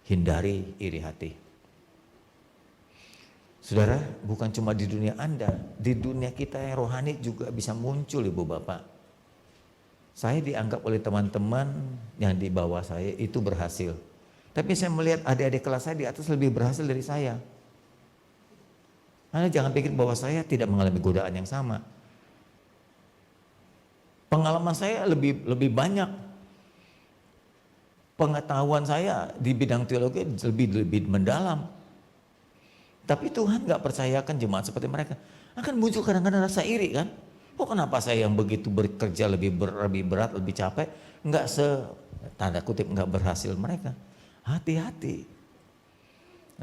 hindari iri hati. Saudara, bukan cuma di dunia Anda, di dunia kita yang rohani juga bisa muncul Ibu Bapak. Saya dianggap oleh teman-teman yang di bawah saya itu berhasil. Tapi saya melihat adik-adik kelas saya di atas lebih berhasil dari saya. Anda jangan pikir bahwa saya tidak mengalami godaan yang sama. Pengalaman saya lebih banyak. Pengetahuan saya di bidang teologi lebih mendalam. Tapi Tuhan gak percayakan jemaat seperti mereka. Akan muncul kadang-kadang rasa iri kan. Kok kenapa saya yang begitu bekerja lebih berat, lebih capek, nggak tanda kutip nggak berhasil mereka. Hati-hati.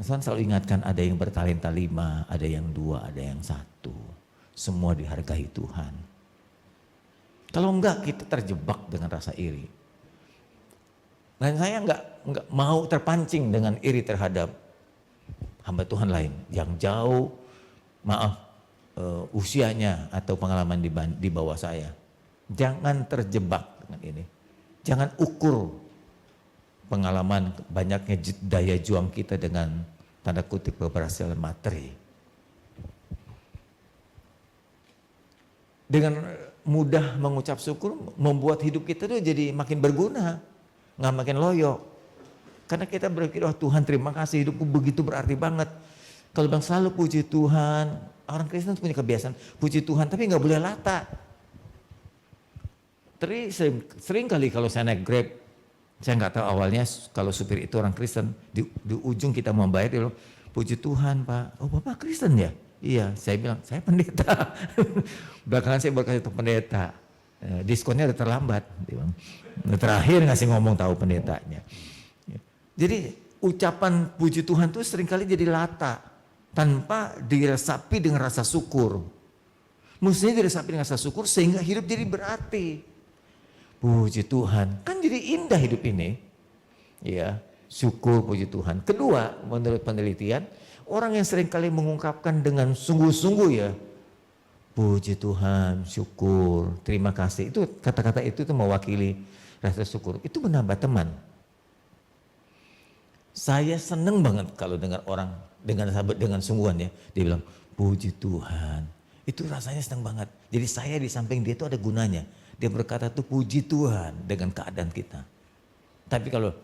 Tuhan selalu ingatkan ada yang bertalenta 5, ada yang 2, ada yang 1. Semua dihargai Tuhan. Kalau enggak kita terjebak dengan rasa iri. Dan saya nggak mau terpancing dengan iri terhadap hamba Tuhan lain yang jauh, usianya atau pengalaman di bawah saya. Jangan terjebak dengan ini. Jangan ukur pengalaman banyaknya daya juang kita dengan tanda kutip keberhasilan materi. Dengan mudah mengucap syukur membuat hidup kita tuh jadi makin berguna, nggak makin loyo. Karena kita berpikir, oh Tuhan terima kasih hidupku begitu berarti banget. Kalau bang selalu puji Tuhan, orang Kristen punya kebiasaan puji Tuhan tapi nggak boleh lata. Sering kali kalau saya naik Grab, saya nggak tahu awalnya kalau supir itu orang Kristen, di ujung kita mau bayar, dia bilang, puji Tuhan Pak, oh Bapak Kristen ya? Iya, saya bilang, saya pendeta. Belakangan saya berkata itu pendeta, diskonnya udah terlambat. Dia bilang. Terakhir ngasih ngomong tahu pendetanya. Jadi ucapan puji Tuhan itu seringkali jadi lata, tanpa diresapi dengan rasa syukur. Mestinya diresapi dengan rasa syukur sehingga hidup jadi berarti. Puji Tuhan, kan jadi indah hidup ini. Ya, syukur puji Tuhan. Kedua, menurut penelitian, orang yang seringkali mengungkapkan dengan sungguh-sungguh ya, puji Tuhan, syukur, terima kasih. Itu kata-kata itu tuh mewakili rasa syukur. Itu menambah teman. Saya seneng banget kalau dengar orang dengan sungguhan ya, dia bilang puji Tuhan. Itu rasanya seneng banget. Jadi saya di samping dia itu ada gunanya. Dia berkata tuh puji Tuhan dengan keadaan kita. Tapi kalau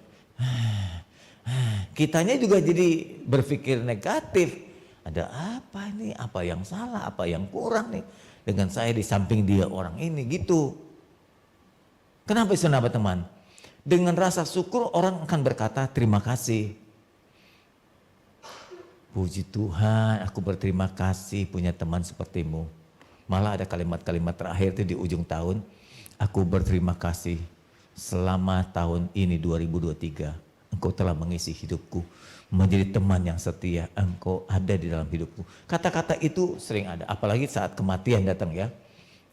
kitanya juga jadi berpikir negatif. Ada apa nih? Apa yang salah? Apa yang kurang nih? Dengan saya di samping dia orang ini gitu. Kenapa itu sahabat teman? Dengan rasa syukur orang akan berkata terima kasih. Puji Tuhan, aku berterima kasih punya teman sepertimu. Malah ada kalimat-kalimat terakhir itu di ujung tahun. Aku berterima kasih selama tahun ini 2023. Engkau telah mengisi hidupku. Menjadi teman yang setia. Engkau ada di dalam hidupku. Kata-kata itu sering ada. Apalagi saat kematian datang ya.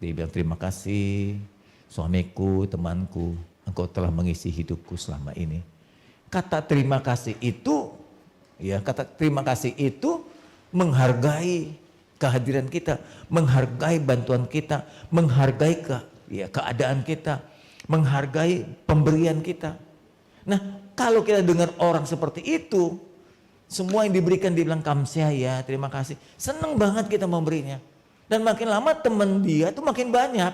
Dia bilang terima kasih suamiku, temanku. Engkau telah mengisi hidupku selama ini. Kata terima kasih itu, ya kata terima kasih itu menghargai kehadiran kita, menghargai bantuan kita, menghargai keadaan kita, menghargai pemberian kita. Nah, kalau kita dengar orang seperti itu, semua yang diberikan dibilang kamsia ya, terima kasih. Senang banget kita memberinya. Dan makin lama teman dia tuh makin banyak.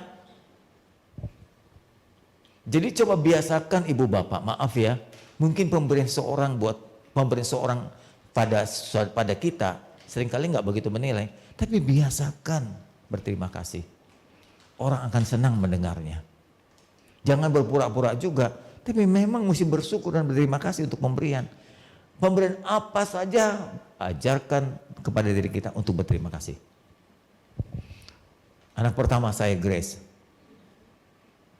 Jadi coba biasakan ibu bapak, maaf ya, mungkin pemberian seorang pada kita seringkali nggak begitu menilai, tapi biasakan berterima kasih. Orang akan senang mendengarnya. Jangan berpura-pura juga, tapi memang mesti bersyukur dan berterima kasih untuk pemberian. Pemberian apa saja, ajarkan kepada diri kita untuk berterima kasih. Anak pertama saya Grace.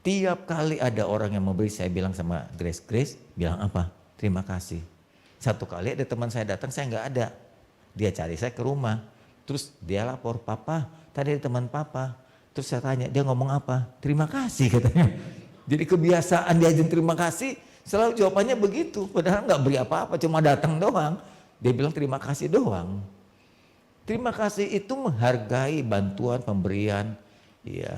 Tiap kali ada orang yang memberi, saya bilang sama Grace bilang apa? Terima kasih. Satu kali ada teman saya datang, saya nggak ada. Dia cari saya ke rumah. Terus dia lapor, Papa, tadi ada teman Papa. Terus saya tanya, dia ngomong apa? Terima kasih katanya. Jadi kebiasaan dia terima kasih, selalu jawabannya begitu. Padahal nggak beri apa-apa, cuma datang doang. Dia bilang terima kasih doang. Terima kasih itu menghargai bantuan, pemberian, ya,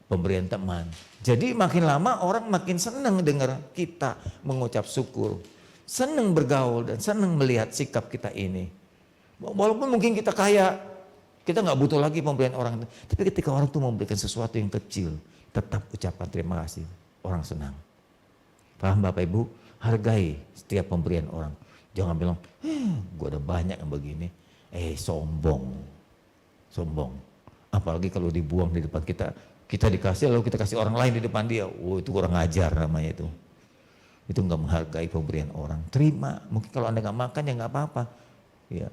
pemberian teman. Jadi makin lama orang makin senang dengar kita mengucap syukur. Senang bergaul dan senang melihat sikap kita ini. Walaupun mungkin kita kaya, kita nggak butuh lagi pemberian orang. Tapi ketika orang tuh memberikan sesuatu yang kecil, tetap ucapan terima kasih. Orang senang. Paham Bapak Ibu? Hargai setiap pemberian orang. Jangan bilang, gue ada banyak yang begini. Sombong. Sombong. Apalagi kalau dibuang di depan kita. Kita dikasih lalu kita kasih orang lain di depan dia. Itu kurang ajar namanya itu. Itu nggak menghargai pemberian orang. Terima. Mungkin kalau Anda nggak makan ya nggak apa-apa. Ya.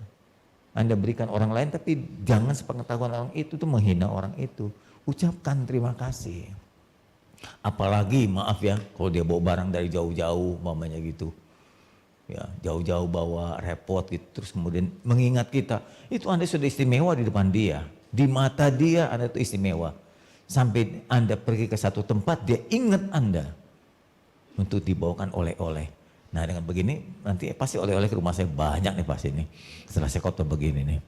Anda berikan orang lain tapi jangan sepengetahuan orang itu tuh menghina orang itu. Ucapkan terima kasih. Apalagi maaf ya kalau dia bawa barang dari jauh-jauh mamanya gitu. Ya, jauh-jauh bawa repot gitu terus kemudian mengingat kita. Itu Anda sudah istimewa di depan dia. Di mata dia Anda itu istimewa. Sampai Anda pergi ke satu tempat, dia ingat Anda untuk dibawakan oleh-oleh. Nah dengan begini, nanti pasti oleh-oleh ke rumah saya banyak nih pasti nih. Setelah saya khotbah begini nih.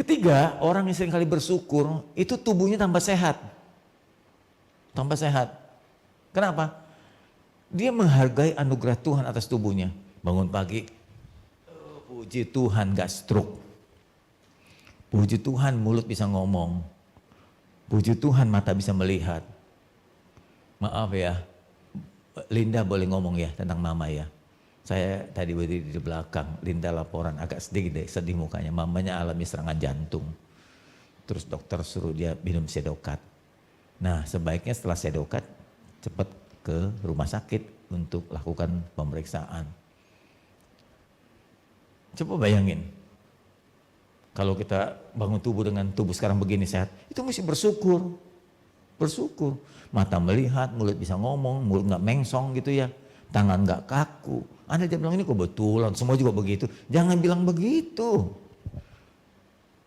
Ketiga, orang yang sering kali bersyukur, itu tubuhnya tambah sehat. Tambah sehat. Kenapa? Dia menghargai anugerah Tuhan atas tubuhnya. Bangun pagi, puji Tuhan gak stroke. Puji Tuhan mulut bisa ngomong. Puji Tuhan mata bisa melihat. Maaf ya, Linda boleh ngomong ya tentang mama ya. Saya tadi berdiri di belakang, Linda laporan agak sedih mukanya. Mamanya alami serangan jantung. Terus dokter suruh dia minum sedokat. Nah sebaiknya setelah saya dokat cepat ke rumah sakit untuk lakukan pemeriksaan. Coba bayangin, kalau kita bangun tubuh dengan tubuh sekarang begini sehat, itu mesti bersyukur. Bersyukur, mata melihat, mulut bisa ngomong, mulut nggak mengsong gitu ya, tangan nggak kaku. Anda jangan bilang ini kebetulan, semua juga begitu. Jangan bilang begitu.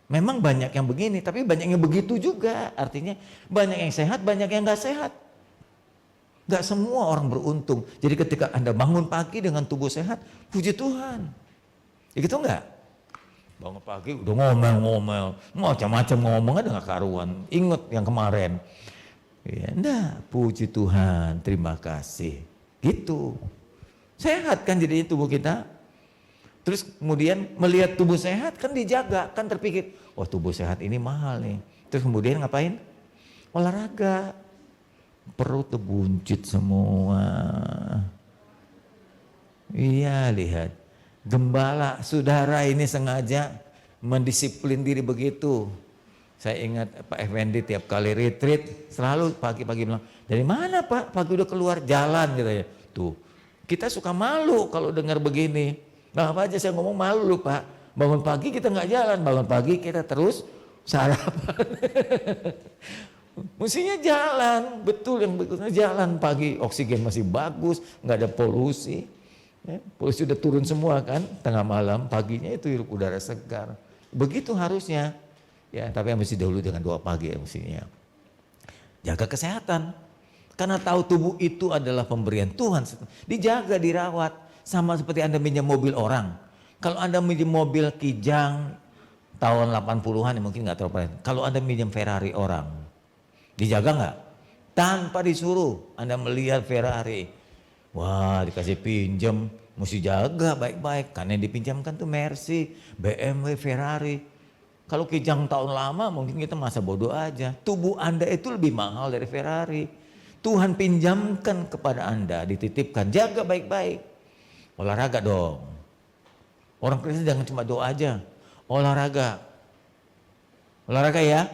Memang banyak yang begini, tapi banyak yang begitu juga. Artinya banyak yang sehat, banyak yang nggak sehat. Nggak semua orang beruntung. Jadi ketika Anda bangun pagi dengan tubuh sehat, puji Tuhan. Ya gitu nggak? Bangun pagi udah ngomel-ngomel, macam-macam ngomong ada nggak karuan. Ingat yang kemarin. Ya, enggak, puji Tuhan, terima kasih. Gitu. Sehat kan jadinya tubuh kita. Terus kemudian melihat tubuh sehat kan dijaga, kan terpikir, oh tubuh sehat ini mahal nih. Terus kemudian ngapain? Olahraga. Perut tuh buncit semua. Iya lihat. Gembala, saudara ini sengaja mendisiplin diri begitu. Saya ingat Pak Effendi tiap kali retreat selalu pagi-pagi bilang, dari mana Pak? Pagi udah keluar jalan gitu ya. Tuh, kita suka malu kalau dengar begini. Nah apa aja saya ngomong malu Pak. Bangun pagi kita nggak jalan, bangun pagi kita terus sarapan. Mestinya jalan, betul yang betulnya jalan pagi. Oksigen masih bagus, nggak ada polusi. Ya, polusi udah turun semua kan, tengah malam, paginya itu hirup udara segar. Begitu harusnya. Ya, tapi yang mesti dahulu dengan doa pagi ya mestinya. Jaga kesehatan. Karena tahu tubuh itu adalah pemberian Tuhan. Dijaga, dirawat. Sama seperti Anda minjem mobil orang. Kalau Anda minjem mobil Kijang tahun 80-an ya mungkin nggak terlalu. Kalau Anda minjem Ferrari orang, dijaga nggak? Tanpa disuruh. Anda melihat Ferrari. Wah dikasih pinjam, mesti jaga baik-baik. Karena yang dipinjamkan tuh Mercy, BMW, Ferrari. Kalau Kijang tahun lama mungkin kita masa bodoh aja. Tubuh Anda itu lebih mahal dari Ferrari. Tuhan pinjamkan kepada Anda, dititipkan, jaga baik-baik. Olahraga dong. Orang Kristen jangan cuma doa aja. Olahraga. Olahraga ya.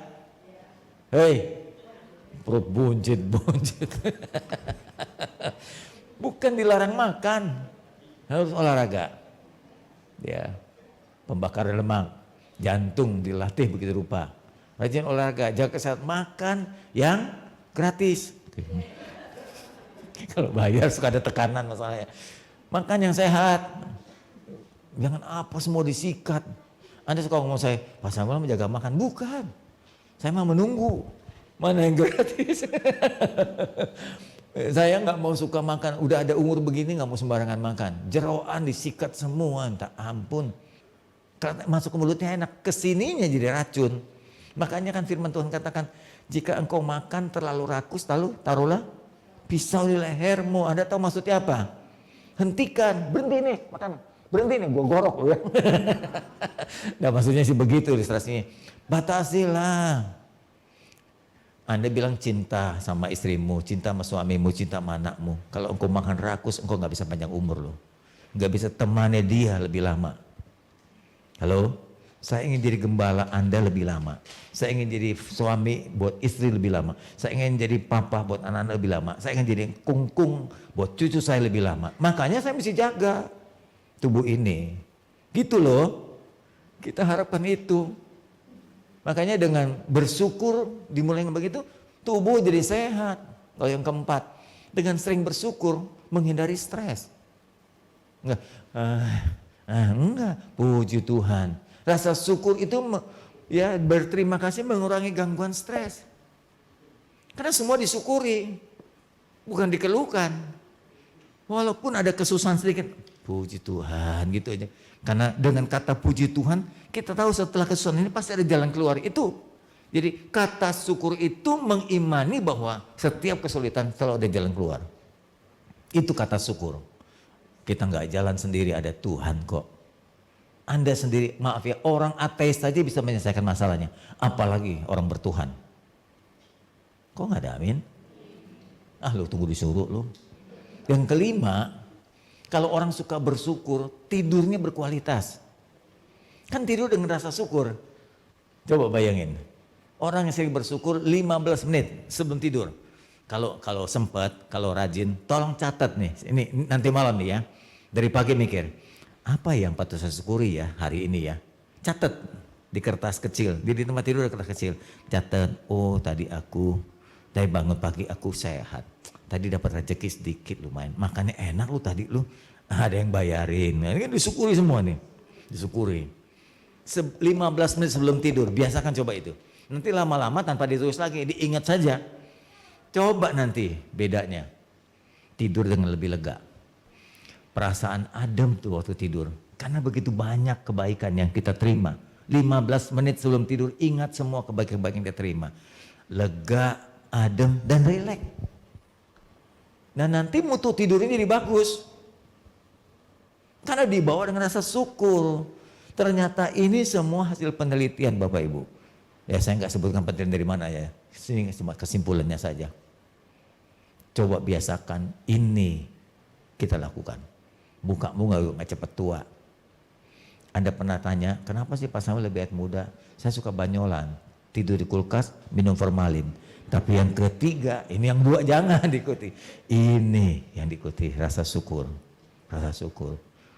Hei, perut buncit. Bukan dilarang makan. Harus olahraga. Ya, pembakaran lemak. Jantung dilatih begitu rupa. Rajin olahraga, jaga kesehatan, makan yang gratis. Kalau bayar suka ada tekanan masalahnya. Makan yang sehat. Jangan apa semua disikat. Anda suka ngomong saya, Pak Samuel menjaga makan. Bukan. Saya mah menunggu. Mana yang gratis. Saya nggak mau suka makan. Udah ada umur begini nggak mau sembarangan makan. Jeroan disikat semua. Minta ampun. Karena masuk ke mulutnya enak. Kesininya jadi racun. Makanya kan firman Tuhan katakan. Jika engkau makan terlalu rakus, lalu taruhlah pisau di lehermu. Anda tahu maksudnya apa? Hentikan, berhenti nih makan, berhenti nih, gue gorok lu ya. Nah maksudnya sih begitu ilustrasinya. Batasilah. Anda bilang cinta sama istrimu, cinta sama suamimu, cinta sama anakmu. Kalau engkau makan rakus, engkau gak bisa panjang umur loh. Gak bisa temani dia lebih lama. Halo? Saya ingin jadi gembala Anda lebih lama. Saya ingin jadi suami buat istri lebih lama. Saya ingin jadi papa buat anak-anak lebih lama. Saya ingin jadi kungkung buat cucu saya lebih lama. Makanya saya mesti jaga tubuh ini. Gitu loh. Kita harapkan itu. Makanya dengan bersyukur dimulai dengan begitu, tubuh jadi sehat. Kalau yang keempat, dengan sering bersyukur menghindari stres. Enggak, puji Tuhan. Rasa syukur itu ya berterima kasih mengurangi gangguan stres. Karena semua disyukuri, bukan dikeluhkan. Walaupun ada kesusahan sedikit, puji Tuhan gitu aja. Karena dengan kata puji Tuhan, kita tahu setelah kesusahan ini pasti ada jalan keluar itu. Jadi kata syukur itu mengimani bahwa setiap kesulitan selalu ada jalan keluar. Itu kata syukur. Kita nggak jalan sendiri, ada Tuhan kok. Anda sendiri, maaf ya, orang ateis saja bisa menyelesaikan masalahnya. Apalagi orang bertuhan. Kok nggak ada amin? Lu tunggu disuruh lu. Yang kelima, kalau orang suka bersyukur, tidurnya berkualitas. Kan tidur dengan rasa syukur. Coba bayangin. Orang yang sering bersyukur 15 menit sebelum tidur. Kalau sempat, kalau rajin, tolong catat nih. Ini nanti malam nih ya. Dari pagi mikir, apa yang patut saya syukuri ya hari ini ya. Catat di kertas kecil, di tempat tidur ada kertas kecil. Catat, oh tadi bangun pagi aku sehat. Tadi dapat rezeki sedikit lumayan. Makannya enak lu tadi lu. Ada yang bayarin. Nah, ini kan disyukuri semua nih. Disyukuri. 15 menit sebelum tidur, biasakan coba itu. Nanti lama-lama tanpa ditulis lagi, diingat saja. Coba nanti bedanya. Tidur dengan lebih lega. Perasaan adem tuh waktu tidur. Karena begitu banyak kebaikan yang kita terima. 15 menit sebelum tidur ingat semua kebaikan-kebaikan yang kita terima. Lega, adem, dan rileks. Nah nanti mutu tidur ini jadi bagus. Karena dibawa dengan rasa syukur. Ternyata ini semua hasil penelitian Bapak Ibu. Ya saya nggak sebutkan penelitian dari mana ya. Sini cuma kesimpulannya saja. Coba biasakan ini kita lakukan. Muka-mu nggak cepat tua. Anda pernah tanya, kenapa sih Pak Samuel lebih muda? Saya suka banyolan, tidur di kulkas, minum formalin. Tapi yang ketiga, ini yang dua jangan diikuti. Ini yang diikuti, rasa syukur. Rasa syukur.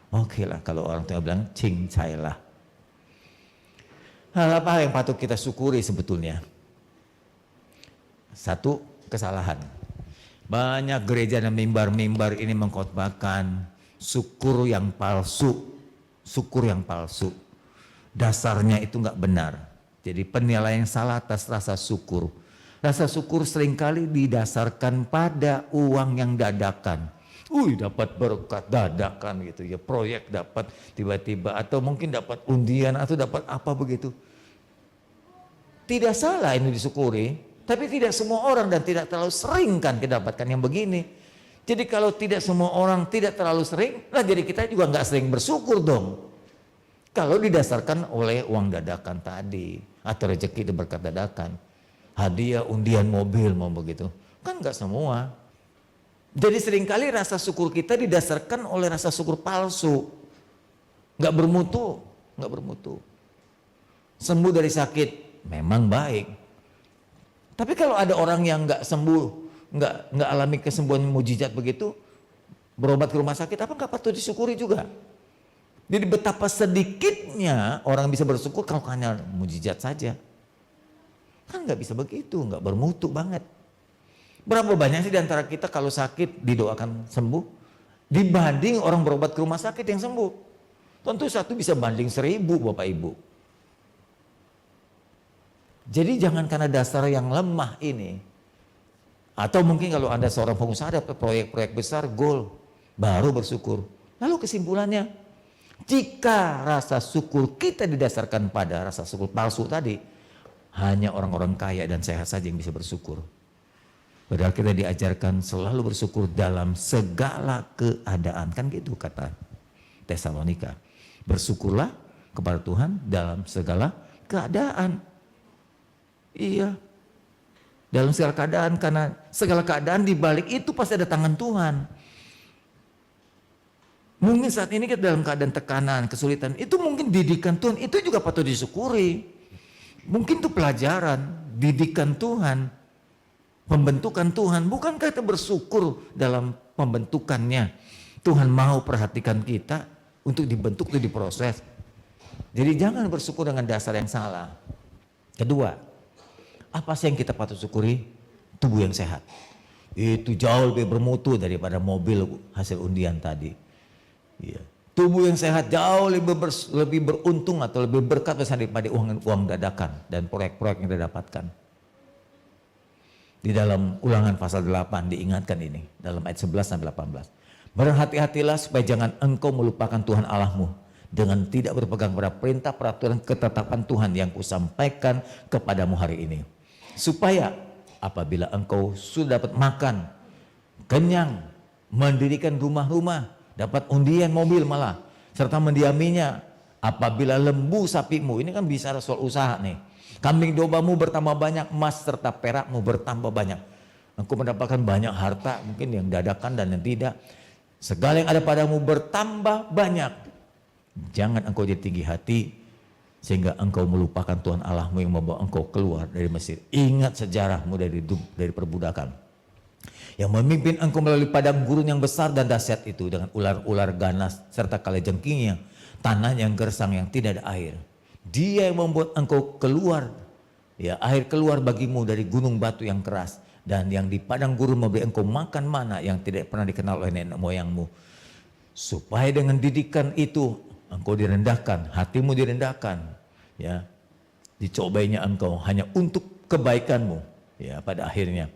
Oke lah kalau orang tua bilang, cincai lah. Hal apa yang patut kita syukuri sebetulnya? Satu, kesalahan. Banyak gereja dan mimbar-mimbar ini mengkhotbahkan syukur yang palsu. Syukur yang palsu. Dasarnya itu enggak benar. Jadi penilaian salah atas rasa syukur. Rasa syukur seringkali didasarkan pada uang yang dadakan. Dapat berkat dadakan gitu ya, proyek dapat tiba-tiba atau mungkin dapat undian atau dapat apa begitu. Tidak salah ini disyukuri, tapi tidak semua orang dan tidak terlalu sering kan kita dapatkan yang begini. Jadi kalau tidak semua orang tidak terlalu sering, nah jadi kita juga nggak sering bersyukur dong. Kalau didasarkan oleh uang dadakan tadi atau rezeki itu berkat dadakan, hadiah undian mobil mau begitu, kan nggak semua. Jadi seringkali rasa syukur kita didasarkan oleh rasa syukur palsu. Nggak bermutu. Sembuh dari sakit, memang baik. Tapi kalau ada orang yang nggak sembuh, nggak alami kesembuhan mujizat begitu, berobat ke rumah sakit, apa nggak patut disyukuri juga? Jadi betapa sedikitnya orang bisa bersyukur kalau hanya mujizat saja. Kan nggak bisa begitu, nggak bermutu banget. Berapa banyak sih di antara kita kalau sakit didoakan sembuh dibanding orang berobat ke rumah sakit yang sembuh? Tentu satu bisa banding 1000 Bapak Ibu. Jadi jangan karena dasar yang lemah ini. Atau mungkin kalau Anda seorang pengusaha dapat proyek-proyek besar, goal, baru bersyukur. Lalu kesimpulannya, jika rasa syukur kita didasarkan pada rasa syukur palsu tadi, hanya orang-orang kaya dan sehat saja yang bisa bersyukur. Padahal kita diajarkan selalu bersyukur dalam segala keadaan. Kan gitu kata Tesalonika. Bersyukurlah kepada Tuhan dalam segala keadaan. Iya. Dalam segala keadaan, karena segala keadaan di balik itu pasti ada tangan Tuhan. Mungkin saat ini kita dalam keadaan tekanan, kesulitan. Itu mungkin didikan Tuhan, itu juga patut disyukuri. Mungkin itu pelajaran, didikan Tuhan. Pembentukan Tuhan, bukankah kita bersyukur dalam pembentukannya? Tuhan mau perhatikan kita untuk dibentuk, itu diproses. Jadi jangan bersyukur dengan dasar yang salah. Kedua, apa sih yang kita patut syukuri? Tubuh yang sehat. Itu jauh lebih bermutu daripada mobil hasil undian tadi. Ya. Tubuh yang sehat jauh lebih beruntung atau lebih berkat daripada uang dadakan dan proyek-proyek yang kita dapatkan. Di dalam Ulangan pasal 8 diingatkan ini dalam ayat 11 sampai 18. Berhati-hatilah supaya jangan engkau melupakan Tuhan Allahmu dengan tidak berpegang pada perintah peraturan ketetapan Tuhan yang kusampaikan kepadamu hari ini. Supaya apabila engkau sudah dapat makan, kenyang, mendirikan rumah-rumah, dapat undian mobil malah, serta mendiaminya, apabila lembu sapimu, ini kan bicara soal usaha nih. Kambing dombamu bertambah banyak, emas serta perakmu bertambah banyak. Engkau mendapatkan banyak harta, mungkin yang dadakan dan yang tidak. Segala yang ada padamu bertambah banyak. Jangan engkau jadi tinggi hati Sehingga engkau melupakan Tuhan Allahmu yang membawa engkau keluar dari Mesir. Ingat sejarahmu dari perbudakan. Yang memimpin engkau melalui padang gurun yang besar dan dahsyat itu dengan ular-ular ganas serta kalajengkingnya, tanah yang gersang yang tidak ada air. Dia yang membuat engkau keluar, ya air keluar bagimu dari gunung batu yang keras, dan yang di padang gurun memberi engkau makan mana yang tidak pernah dikenal oleh nenek moyangmu. Supaya dengan didikan itu engkau direndahkan, hatimu direndahkan, ya, dicobainya engkau hanya untuk kebaikanmu, ya, pada akhirnya.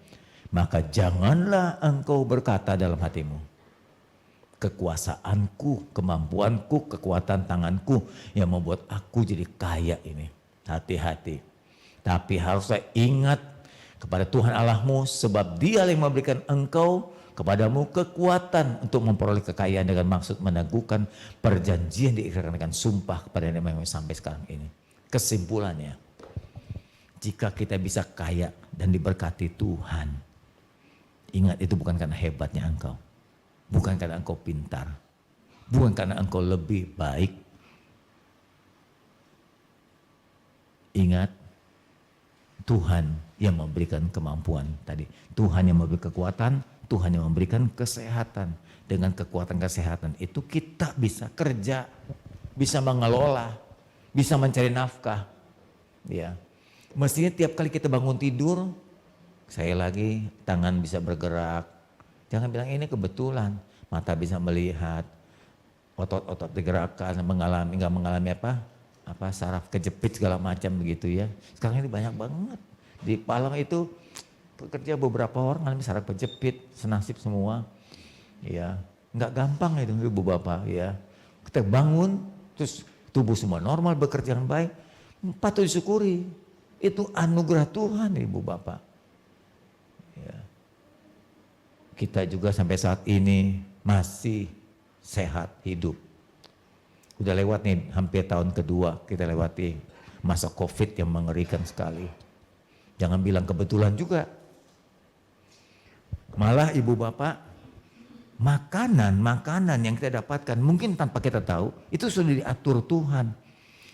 Maka janganlah engkau berkata dalam hatimu, kekuasaanku, kemampuanku, kekuatan tanganku yang membuat aku jadi kaya ini. Hati-hati. Tapi haruslah ingat kepada Tuhan Allahmu, sebab Dia yang memberikan engkau kepadamu kekuatan untuk memperoleh kekayaan dengan maksud meneguhkan perjanjian diikrarkan dengan sumpah kepada nenek moyang sampai sekarang ini. Kesimpulannya, jika kita bisa kaya dan diberkati Tuhan, ingat itu bukan karena hebatnya engkau, bukan karena engkau pintar, bukan karena engkau lebih baik. Ingat, Tuhan yang memberikan kemampuan tadi, Tuhan yang memberi kekuatan, Tuhan yang memberikan kesehatan. Dengan kekuatan kesehatan itu kita bisa kerja, bisa mengelola, bisa mencari nafkah. Ya, mestinya tiap kali kita bangun tidur, saya lagi tangan bisa bergerak. Jangan bilang ini kebetulan, mata bisa melihat, otot-otot digerakkan, nggak mengalami apa saraf kejepit segala macam begitu ya. Sekarang ini banyak banget di Palang itu bekerja beberapa orang alami saraf kejepit, senasib semua. Ya, nggak gampang itu ibu bapak ya. Kita bangun terus tubuh semua normal, bekerja dengan baik, patut disyukuri. Itu anugerah Tuhan ibu bapak. Ya. Kita juga sampai saat ini masih sehat hidup. Udah lewat nih hampir tahun kedua kita lewati masa COVID yang mengerikan sekali. Jangan bilang kebetulan juga. Malah ibu bapak, makanan yang kita dapatkan mungkin tanpa kita tahu itu sudah diatur Tuhan.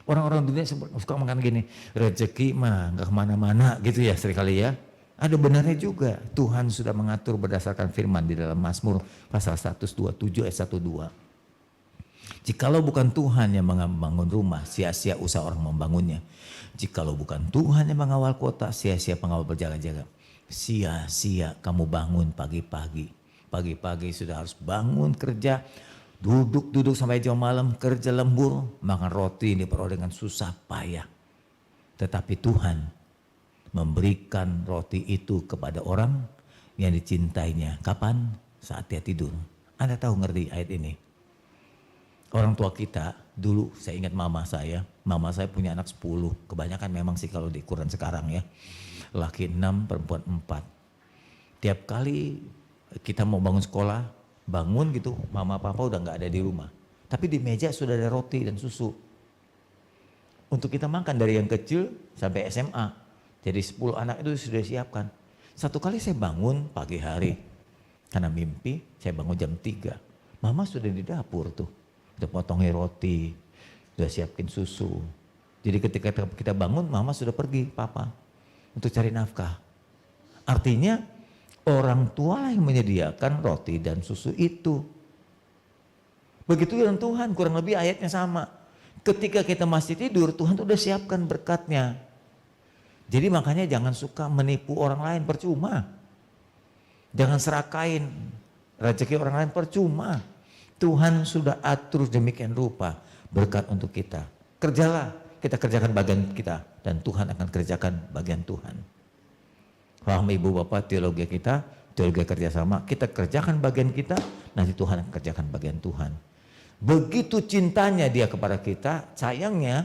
Orang-orang dunia suka makan gini, rezeki mah gak kemana-mana gitu ya seringkali ya. Ada benarnya juga, Tuhan sudah mengatur berdasarkan firman di dalam Mazmur pasal 127 ayat 1-2. Jikalau bukan Tuhan yang membangun rumah, sia-sia usaha orang membangunnya. Jikalau bukan Tuhan yang mengawal kota, sia-sia pengawal berjaga-jaga. Sia-sia kamu bangun pagi-pagi. Pagi-pagi sudah harus bangun kerja, duduk sampai jam malam, kerja lembur, makan roti ini diperoleh dengan susah payah. Tetapi Tuhan memberikan roti itu kepada orang yang dicintainya. Kapan? Saat dia tidur. Anda tahu ngerti ayat ini? Orang tua kita dulu, saya ingat mama saya punya anak 10. Kebanyakan memang sih kalau di ukuran sekarang ya. Laki 6, perempuan 4. Tiap kali kita mau bangun sekolah, bangun gitu, mama papa udah gak ada di rumah. Tapi di meja sudah ada roti dan susu. Untuk kita makan dari yang kecil sampai SMA. Jadi 10 anak itu sudah disiapkan. Satu kali saya bangun pagi hari. Karena mimpi, saya bangun jam 3. Mama sudah di dapur tuh. Udah potongin roti, udah siapin susu. Jadi ketika kita bangun, mama sudah pergi, papa, untuk cari nafkah. Artinya orang tua lah yang menyediakan roti dan susu itu. Begitu dengan Tuhan, kurang lebih ayatnya sama. Ketika kita masih tidur, Tuhan tuh udah siapkan berkatnya. Jadi makanya jangan suka menipu orang lain, percuma. Jangan serakain rezeki orang lain, percuma. Tuhan sudah atur demikian rupa berkat untuk kita. Kerjalah, kita kerjakan bagian kita dan Tuhan akan kerjakan bagian Tuhan. Paham ibu bapak teologi kita, teologi kerjasama, kita kerjakan bagian kita, nanti Tuhan akan kerjakan bagian Tuhan. Begitu cintanya dia kepada kita, sayangnya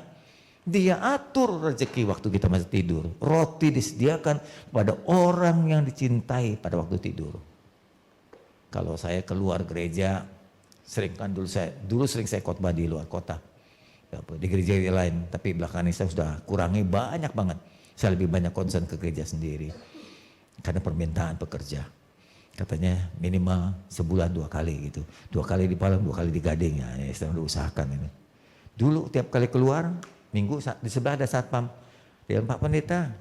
dia atur rezeki waktu kita masih tidur. Roti disediakan pada orang yang dicintai pada waktu tidur. Kalau saya keluar gereja, dulu sering saya khotbah di luar kota, di gereja lain, tapi belakangan ini saya sudah kurangi banyak banget. Saya lebih banyak konsen ke gereja sendiri karena permintaan pekerja. Katanya minimal sebulan 2 kali gitu, 2 kali di Palang, 2 kali di Gading ya. Saya udah usahakan ini. Dulu tiap kali keluar Minggu di sebelah ada satpam. Dia, Pak Pendeta,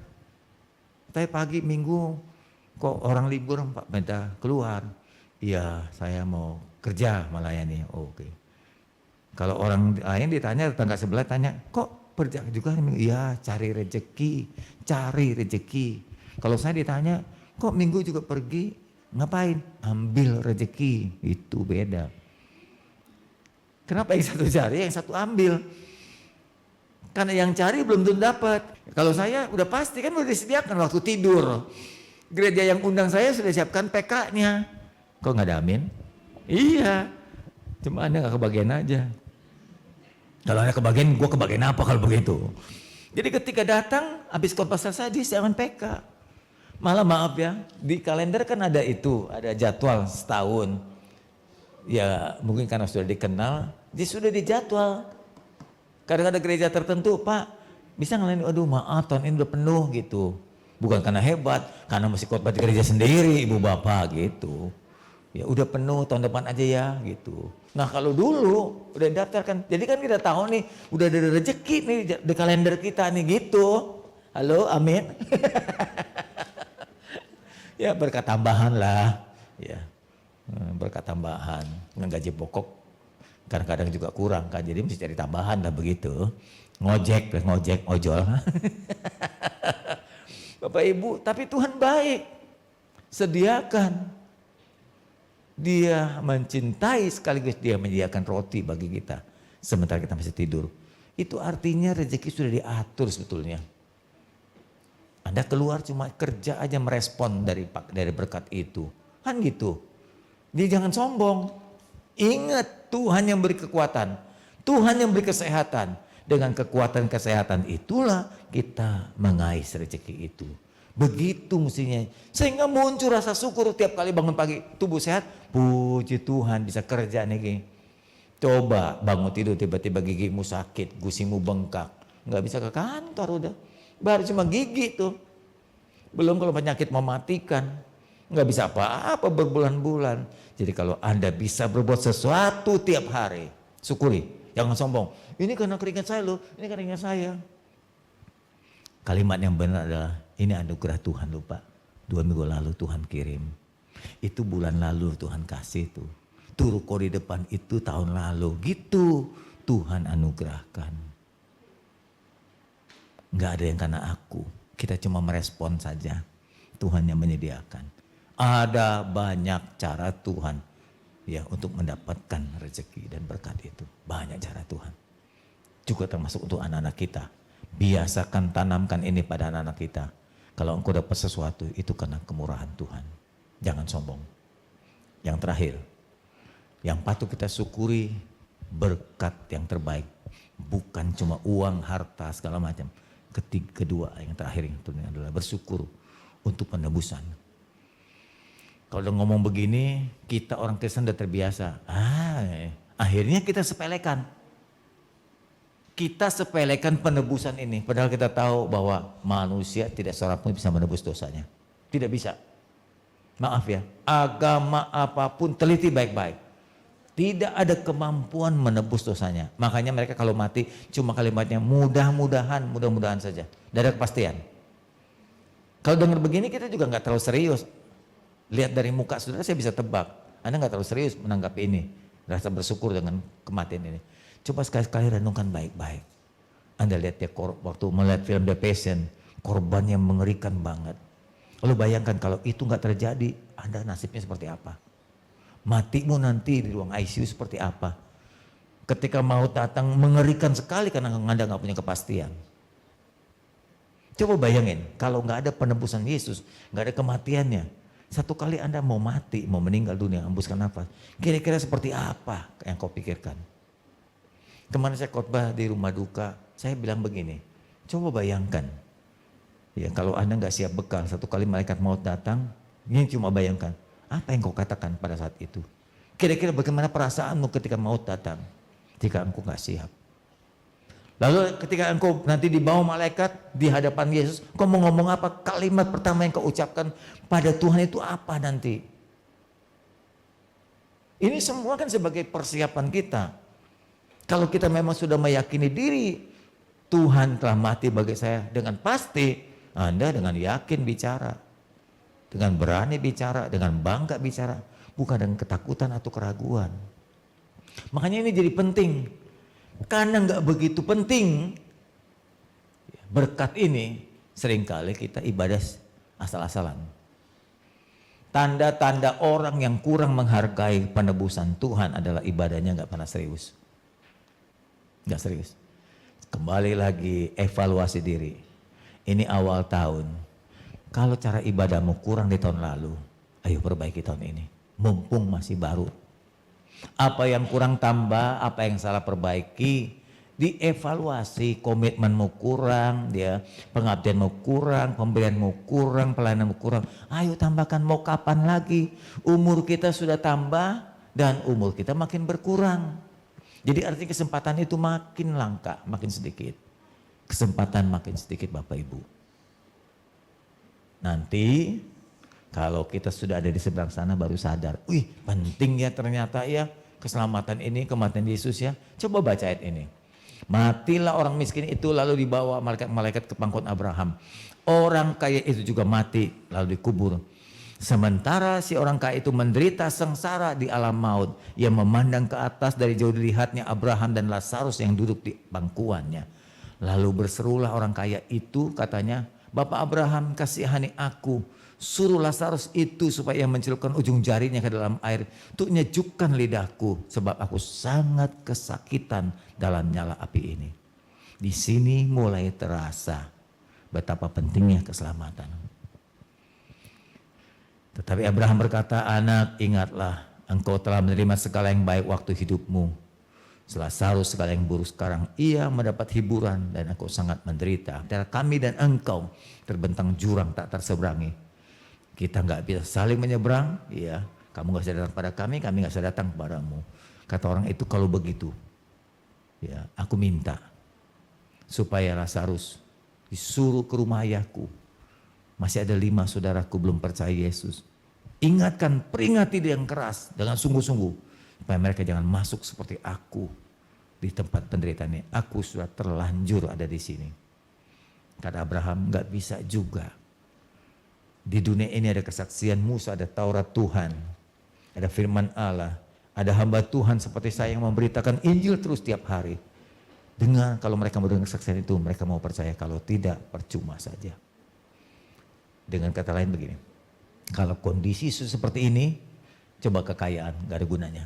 tapi pagi Minggu kok orang libur Pak Pendeta keluar. Iya, saya mau kerja melayani. Oke. Kalau orang lain ditanya, tetangga sebelah tanya, kok kerja juga? Iya, cari rezeki. Kalau saya ditanya, kok Minggu juga pergi? Ngapain? Ambil rezeki. Itu beda. Kenapa yang satu cari, yang satu ambil? Karena yang cari belum tentu dapat. Kalau saya udah pasti kan udah disediakan waktu tidur. Gereja yang undang saya sudah siapkan PK-nya. Kok nggak ada amin? Iya. Cuma Anda nggak kebagian aja. Kalau Anda kebagian, gue kebagian apa kalau begitu? Jadi ketika datang, habis khotbah selesai disediakan PK. Malah maaf ya, di kalender kan ada itu, ada jadwal setahun. Ya mungkin karena sudah dikenal, dia sudah dijadwal. Kadang ada gereja tertentu, Pak, bisa ngelain, aduh maaf tahun ini udah penuh gitu. Bukan karena hebat, karena mesti khotbah di gereja sendiri, ibu bapak gitu. Ya udah penuh tahun depan aja ya gitu. Nah kalau dulu udah daftarkan, jadi kan kita tahu nih, udah ada rezeki nih di kalender kita nih gitu. Halo, amin. Ya berkat tambahan lah, ya berkat tambahan. Dengan gaji pokok kadang-kadang juga kurang kan, jadi mesti cari tambahan lah begitu. Ngojek, ojol. Bapak Ibu, tapi Tuhan baik. Sediakan. Dia mencintai sekaligus dia menyediakan roti bagi kita. Sementara kita masih tidur. Itu artinya rezeki sudah diatur sebetulnya. Anda keluar cuma kerja aja merespon dari berkat itu. Kan gitu. Jadi jangan sombong. Ingat Tuhan yang beri kekuatan. Tuhan yang beri kesehatan. Dengan kekuatan kesehatan itulah kita mengais rezeki itu. Begitu mestinya. Sehingga muncul rasa syukur tiap kali bangun pagi. Tubuh sehat. Puji Tuhan bisa kerja nih. Coba bangun tidur tiba-tiba gigimu sakit. Gusimu bengkak. Nggak bisa ke kantor udah. Baru cuma gigi tuh. Belum kalau penyakit mematikan. Nggak bisa apa-apa berbulan-bulan. Jadi kalau Anda bisa berbuat sesuatu tiap hari. Syukuri. Jangan sombong. Ini karena keringat saya loh. Ini karena keringat saya. Kalimat yang benar adalah ini anugerah Tuhan loh Pak. 2 minggu lalu Tuhan kirim. Itu bulan lalu Tuhan kasih tuh. Turuko di depan itu tahun lalu. Gitu Tuhan anugerahkan. Enggak ada yang karena aku. Kita cuma merespon saja. Tuhan yang menyediakan. Ada banyak cara Tuhan ya untuk mendapatkan rezeki dan berkat itu. Banyak cara Tuhan. Juga termasuk untuk anak-anak kita. Biasakan tanamkan ini pada anak-anak kita. Kalau engkau dapat sesuatu itu karena kemurahan Tuhan. Jangan sombong. Yang terakhir, yang patut kita syukuri berkat yang terbaik. Bukan cuma uang, harta, segala macam. Kedua, yang terakhir yang adalah bersyukur untuk penebusan. Kalau udah ngomong begini, kita orang Kristen udah terbiasa. Akhirnya kita sepelekan. Kita sepelekan penebusan ini. Padahal kita tahu bahwa manusia tidak seorang pun bisa menebus dosanya. Tidak bisa. Maaf ya, agama apapun teliti baik-baik. Tidak ada kemampuan menebus dosanya. Makanya mereka kalau mati cuma kalimatnya mudah-mudahan saja. Tidak ada kepastian. Kalau dengar begini kita juga nggak terlalu serius. Lihat dari muka saudara saya bisa tebak. Anda nggak terlalu serius menanggapi ini. Rasa bersyukur dengan kematian ini. Coba sekali-sekali renungkan baik-baik. Anda lihat ya waktu melihat film The Passion, korban yang mengerikan banget. Lalu bayangkan kalau itu nggak terjadi, Anda nasibnya seperti apa? Matimu nanti di ruang ICU seperti apa? Ketika maut datang mengerikan sekali karena Anda nggak punya kepastian. Coba bayangin kalau nggak ada penebusan Yesus, nggak ada kematiannya. Satu kali Anda mau mati, mau meninggal dunia, hembuskan nafas. Kira-kira seperti apa yang kau pikirkan? Kemarin saya khotbah di rumah duka, saya bilang begini, coba bayangkan, ya kalau Anda nggak siap bekal, satu kali malaikat maut datang, ini cuma bayangkan, apa yang kau katakan pada saat itu? Kira-kira bagaimana perasaanmu ketika maut datang, jika engkau nggak siap? Lalu ketika engkau nanti dibawa malaikat di hadapan Yesus, kau mau ngomong apa? Kalimat pertama yang kau ucapkan pada Tuhan itu apa nanti? Ini semua kan sebagai persiapan kita. Kalau kita memang sudah meyakini diri Tuhan telah mati bagi saya, dengan pasti Anda dengan yakin bicara, dengan berani bicara, dengan bangga bicara, bukan dengan ketakutan atau keraguan. Makanya ini jadi penting, karena nggak begitu penting berkat ini, seringkali kita ibadah asal-asalan. Tanda-tanda orang yang kurang menghargai penebusan Tuhan adalah ibadahnya nggak pernah serius. Nggak serius. Kembali lagi evaluasi diri. Ini awal tahun. Kalau cara ibadahmu kurang di tahun lalu, ayo perbaiki tahun ini. Mumpung masih baru. Apa yang kurang tambah, apa yang salah perbaiki, dievaluasi. Komitmenmu kurang, pengabdianmu kurang, pemberianmu kurang, pelayananmu kurang. Ayo tambahkan, mau kapan lagi? Umur kita sudah tambah dan umur kita makin berkurang. Jadi artinya kesempatan itu makin langka, makin sedikit. Kesempatan makin sedikit Bapak Ibu. Nanti kalau kita sudah ada di seberang sana baru sadar, wih penting ya ternyata ya keselamatan ini, kematian Yesus ya. Coba baca ayat ini. Matilah orang miskin itu lalu dibawa malaikat ke pangkuan Abraham. Orang kaya itu juga mati lalu dikubur. Sementara si orang kaya itu menderita sengsara di alam maut. Ia memandang ke atas, dari jauh dilihatnya Abraham dan Lazarus yang duduk di pangkuannya. Lalu berserulah orang kaya itu, katanya, Bapak Abraham kasihani aku. Suruh Lazarus itu supaya mencelupkan ujung jarinya ke dalam air untuk nyejukkan lidahku, sebab aku sangat kesakitan dalam nyala api ini. Di sini mulai terasa betapa pentingnya keselamatan. Tetapi Abraham berkata, anak, ingatlah engkau telah menerima segala yang baik waktu hidupmu. Lazarus segala yang buruk sekarang, ia mendapat hiburan dan aku sangat menderita. Antara kami dan engkau terbentang jurang tak terseberangi. Kita nggak bisa saling menyeberang, ya. Kamu nggak bisa datang pada kami nggak bisa datang kepadamu. Kata orang itu, kalau begitu, ya, aku minta supaya Lazarus disuruh ke rumah ayahku. Masih ada 5 saudaraku belum percaya Yesus. Ingatkan, peringati dia yang keras dengan sungguh-sungguh. Supaya mereka jangan masuk seperti aku di tempat penderitaan ini. Aku sudah terlanjur ada di sini. Kata Abraham, nggak bisa juga. Di dunia ini ada kesaksian Musa, ada Taurat Tuhan. Ada firman Allah. Ada hamba Tuhan seperti saya yang memberitakan Injil terus tiap hari. Dengar, kalau mereka mau dengar kesaksian itu, mereka mau percaya. Kalau tidak, percuma saja. Dengan kata lain begini, kalau kondisi seperti ini, coba kekayaan gak ada gunanya.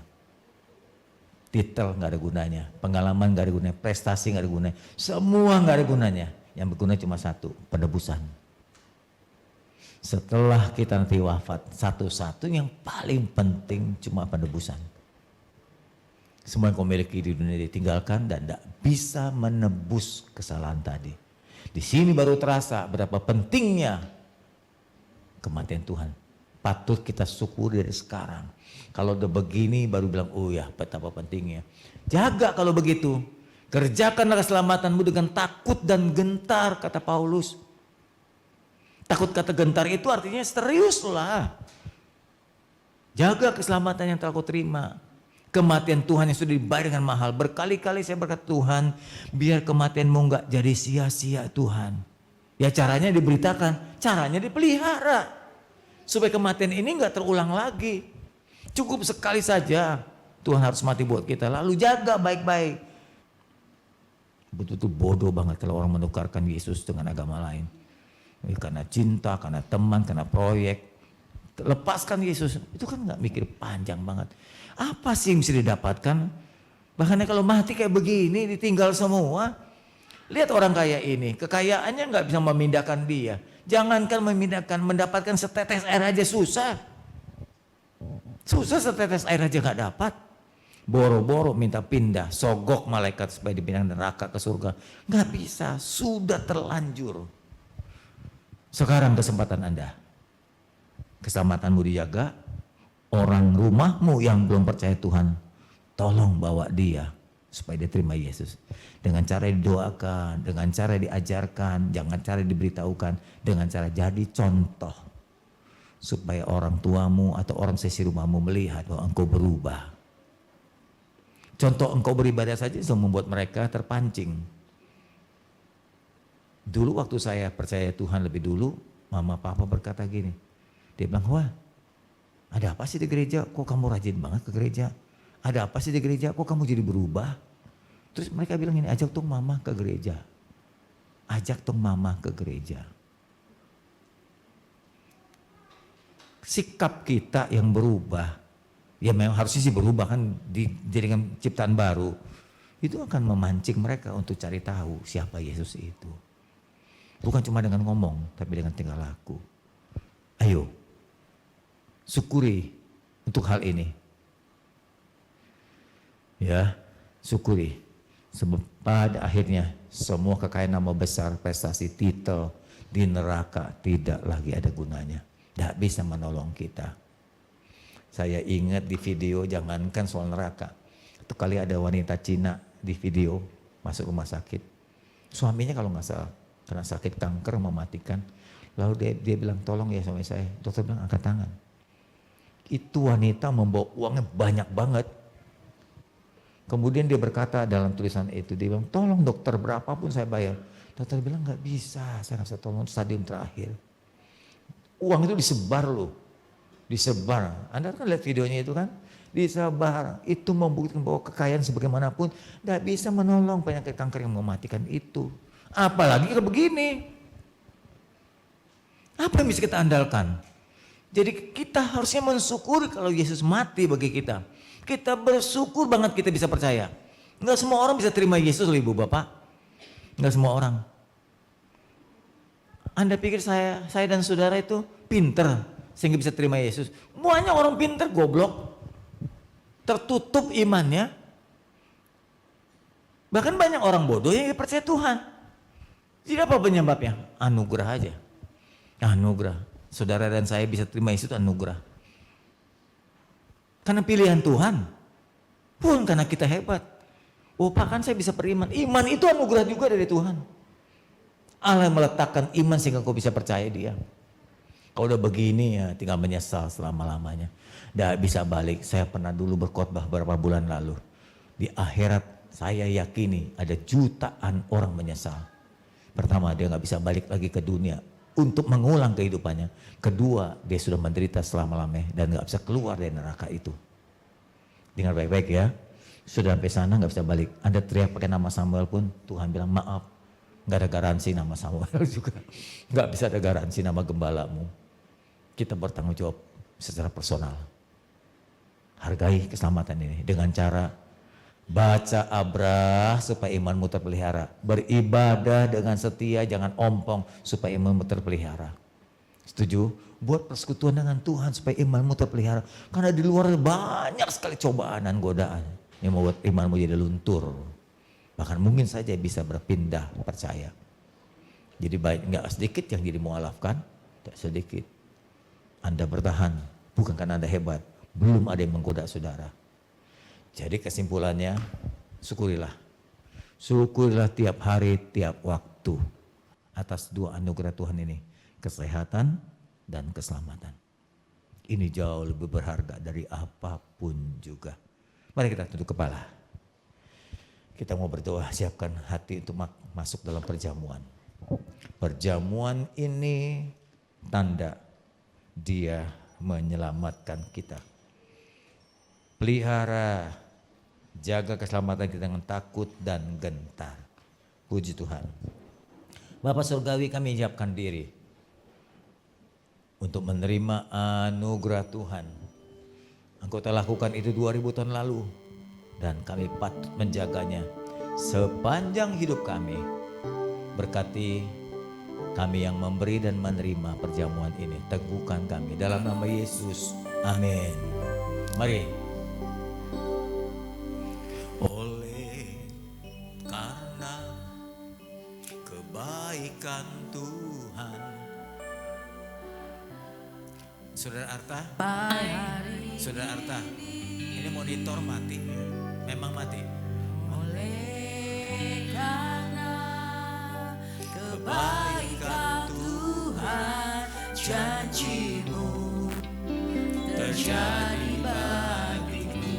Titel gak ada gunanya, pengalaman gak ada gunanya, prestasi gak ada gunanya, semua gak ada gunanya. Yang berguna cuma satu, penebusan. Setelah kita nanti wafat, satu-satu yang paling penting cuma penebusan. Semua yang kau miliki di dunia ditinggalkan dan tidak bisa menebus kesalahan tadi. Di sini baru terasa berapa pentingnya kematian Tuhan. Patut kita syukuri dari sekarang. Kalau udah begini baru bilang, oh ya betapa pentingnya. Jaga kalau begitu. Kerjakanlah keselamatanmu dengan takut dan gentar, kata Paulus. Takut kata gentar itu artinya serius lah. Jaga keselamatan yang telah kau terima. Kematian Tuhan yang sudah dibayar dengan mahal. Berkali-kali saya berkata, Tuhan biar kematianmu enggak jadi sia-sia Tuhan. Ya caranya diberitakan, caranya dipelihara. Supaya kematian ini enggak terulang lagi. Cukup sekali saja Tuhan harus mati buat kita. Lalu jaga baik-baik. Betul-betul bodoh banget kalau orang menukarkan Yesus dengan agama lain. Karena cinta, karena teman, karena proyek. Lepaskan Yesus. Itu kan enggak mikir panjang banget. Apa sih yang bisa didapatkan? Bahkan kalau mati kayak begini ditinggal semua. Lihat orang kaya ini, kekayaannya nggak bisa memindahkan dia. Jangankan memindahkan, mendapatkan setetes air aja susah. Susah setetes air aja nggak dapat. Boro-boro minta pindah, sogok malaikat supaya dipindah neraka ke surga. Nggak bisa, sudah terlanjur. Sekarang kesempatan Anda. Keselamatanmu dijaga, orang rumahmu yang belum percaya Tuhan, tolong bawa dia supaya dia terima Yesus. Dengan cara didoakan, dengan cara diajarkan, jangan cara diberitahukan, dengan cara jadi contoh. Supaya orang tuamu atau orang sesi rumahmu melihat bahwa engkau berubah. Contoh engkau beribadah saja bisa membuat mereka terpancing. Dulu waktu saya percaya Tuhan lebih dulu, mama papa berkata gini. Dia bilang, wah ada apa sih di gereja? Kok kamu rajin banget ke gereja? Ada apa sih di gereja? Kok kamu jadi berubah? Terus mereka bilang gini, ajak dong mama ke gereja. Ajak dong mama ke gereja. Sikap kita yang berubah, ya memang harusnya sih berubah kan, dijadikan ciptaan baru. Itu akan memancing mereka untuk cari tahu siapa Yesus itu. Bukan cuma dengan ngomong, tapi dengan tingkah laku. Ayo, syukuri untuk hal ini. Ya, syukuri. Sebab pada akhirnya semua kekayaan nama besar, prestasi, titel di neraka tidak lagi ada gunanya. Tidak bisa menolong kita. Saya ingat di video, jangankan soal neraka. Itu kali ada wanita Cina di video masuk rumah sakit. Suaminya kalau nggak salah karena sakit kanker mematikan. Lalu dia bilang, tolong ya suami saya. Dokter bilang, angkat tangan. Itu wanita membawa uangnya banyak banget. Kemudian dia berkata dalam tulisan itu, dia bilang, tolong dokter berapapun saya bayar. Dokter bilang, nggak bisa, saya nggak bisa tolong, stadium terakhir. Uang itu disebar loh, disebar. Anda kan lihat videonya itu kan, disebar. Itu membuktikan bahwa kekayaan sebagaimanapun nggak bisa menolong penyakit kanker yang mematikan itu. Apalagi kalau begini, apa yang bisa kita andalkan? Jadi kita harusnya mensyukuri kalau Yesus mati bagi kita. Kita bersyukur banget kita bisa percaya. Enggak semua orang bisa terima Yesus loh ibu bapak. Enggak semua orang. Anda pikir saya dan saudara itu pinter sehingga bisa terima Yesus? Banyak orang pinter goblok. Tertutup imannya. Bahkan banyak orang bodoh yang percaya Tuhan. Jadi apa penyebabnya? Anugerah aja. Anugerah. Saudara dan saya bisa terima Yesus itu anugerah. Karena pilihan Tuhan. Pun karena kita hebat. Oh Pak kan saya bisa beriman. Iman itu anugerah juga dari Tuhan. Allah meletakkan iman sehingga kau bisa percaya Dia. Kalau udah begini ya tinggal menyesal selama-lamanya. Tidak bisa balik. Saya pernah dulu berkhotbah beberapa bulan lalu. Di akhirat saya yakini ada jutaan orang menyesal. Pertama dia gak bisa balik lagi ke dunia untuk mengulang kehidupannya. Kedua dia sudah menderita selama-lamanya dan gak bisa keluar dari neraka itu. Dengar baik-baik ya. Sudah sampai sana gak bisa balik. Anda teriak pakai nama Samuel pun Tuhan bilang maaf. Gak ada garansi nama Samuel juga. Gak bisa ada garansi nama gembalamu. Kita bertanggung jawab secara personal. Hargai keselamatan ini dengan cara baca abrah supaya imanmu terpelihara. Beribadah dengan setia, jangan ompong supaya imanmu terpelihara. Setuju? Buat persekutuan dengan Tuhan supaya imanmu terpelihara. Karena di luar banyak sekali cobaan dan godaan yang membuat imanmu jadi luntur. Bahkan mungkin saja bisa berpindah percaya. Jadi nggak sedikit yang jadi mualaf kan? Tidak sedikit. Anda bertahan, bukan karena Anda hebat. Belum ada yang menggoda saudara. Jadi kesimpulannya, syukurilah. Syukurilah tiap hari, tiap waktu atas dua anugerah Tuhan ini. Kesehatan dan keselamatan. Ini jauh lebih berharga dari apapun juga. Mari kita tunduk kepala. Kita mau berdoa, siapkan hati untuk masuk dalam perjamuan. Perjamuan ini tanda Dia menyelamatkan kita. Pelihara, jaga keselamatan kita dengan takut dan gentar. Puji Tuhan. Bapa Surgawi, kami siapkan diri untuk menerima anugerah Tuhan. Engkau telah lakukan itu 2000 tahun lalu dan kami patut menjaganya sepanjang hidup kami. Berkati kami yang memberi dan menerima perjamuan ini. Teguhkan kami dalam nama Yesus. Amin. Mari. Kebaikan Tuhan. Saudara Arta, Saudara Arta, ini monitor mati, memang mati. Oleh karena kebaikan Tuhan, janji-Mu terjadi bagiku.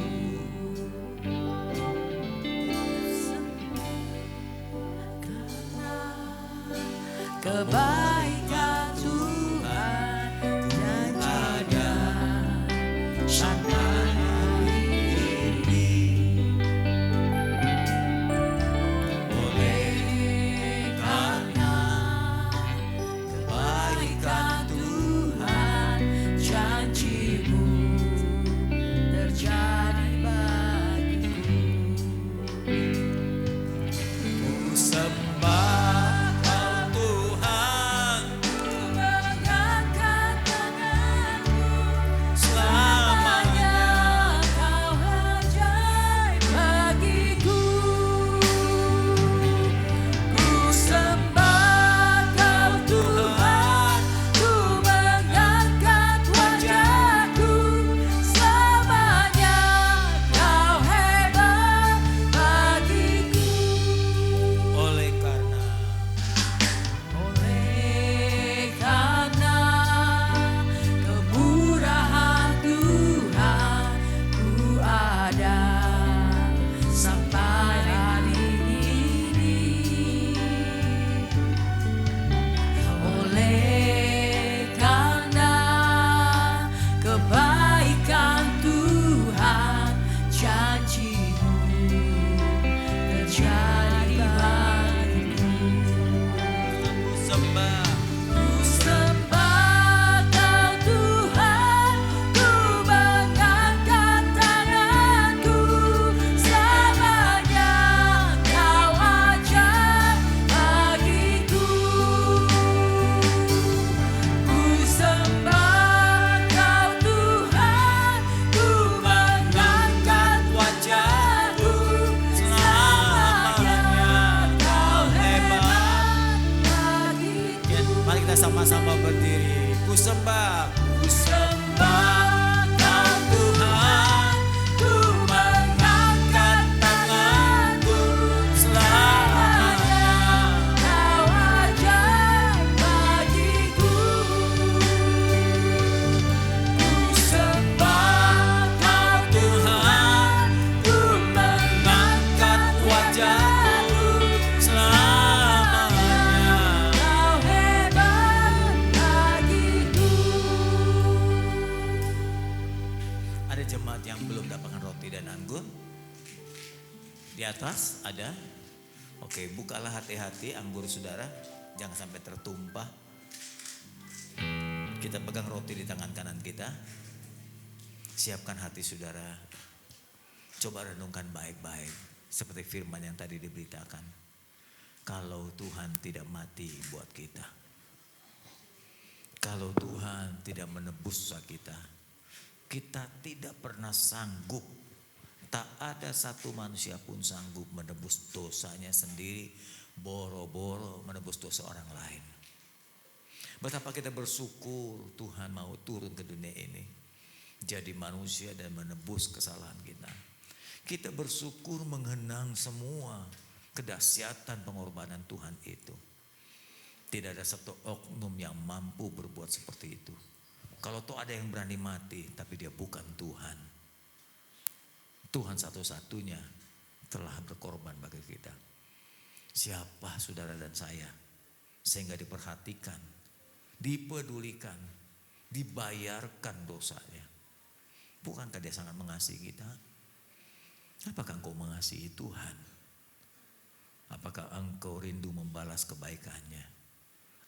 Karena kebaikan Tuhan ada sampai hari ini. Oleh karena kebaikan Tuhan, janji-Mu terjadi bagiku. Ku sembah Kau Tuhan, ku mengangkat tanganku, selamanya Kau ajaib bagiku. Ku sembah Kau Tuhan, ku mengangkat wajahku, selamanya Kau hebat bagiku. Oleh karena kemurahan Tuhan, ku ada sampai hari ini. Oleh karena kebaikan Tuhan, janji-Mu terjadi bagiku. Ku sembah Kau Tuhan, ku mengangkat tanganku, selamanya Kau ajaib bagiku. Ku sembah Kau Tuhan, ku mengangkat wajahku, selamanya Kau hebat bagiku. Mari kita sama-sama berdiri. Ku sembah Kau Tuhan, ku mengangkat tanganku, selamanya Kau ajaib bagiku. Ku sembah Kau Tuhan, ku mengangkat wajahku, selamanya Kau hebat bagiku. Ada jemaat yang belum dapatkan roti dan anggur? Di atas ada. Oke, bukalah hati-hati anggur saudara, jangan sampai tertumpah. Kita pegang roti di tangan kanan kita. Siapkan hati saudara. Coba renungkan baik-baik seperti firman yang tadi diberitakan. Kalau Tuhan tidak mati buat kita, kalau Tuhan tidak menebus dosa kita, kita tidak pernah sanggup. Tak ada satu manusia pun sanggup menebus dosanya sendiri, boro-boro menebus dosa orang lain. Betapa kita bersyukur Tuhan mau turun ke dunia ini, jadi manusia dan menebus kesalahan kita. Kita bersyukur mengenang semua kedahsyatan pengorbanan Tuhan itu. Tidak ada satu oknum yang mampu berbuat seperti itu. Kalau toh ada yang berani mati, tapi dia bukan Tuhan. Tuhan satu-satunya telah berkorban bagi kita. Siapa saudara dan saya sehingga diperhatikan, dipedulikan, dibayarkan dosanya? Bukankah dia sangat mengasihi kita? Apakah engkau mengasihi Tuhan? Apakah engkau rindu membalas kebaikannya?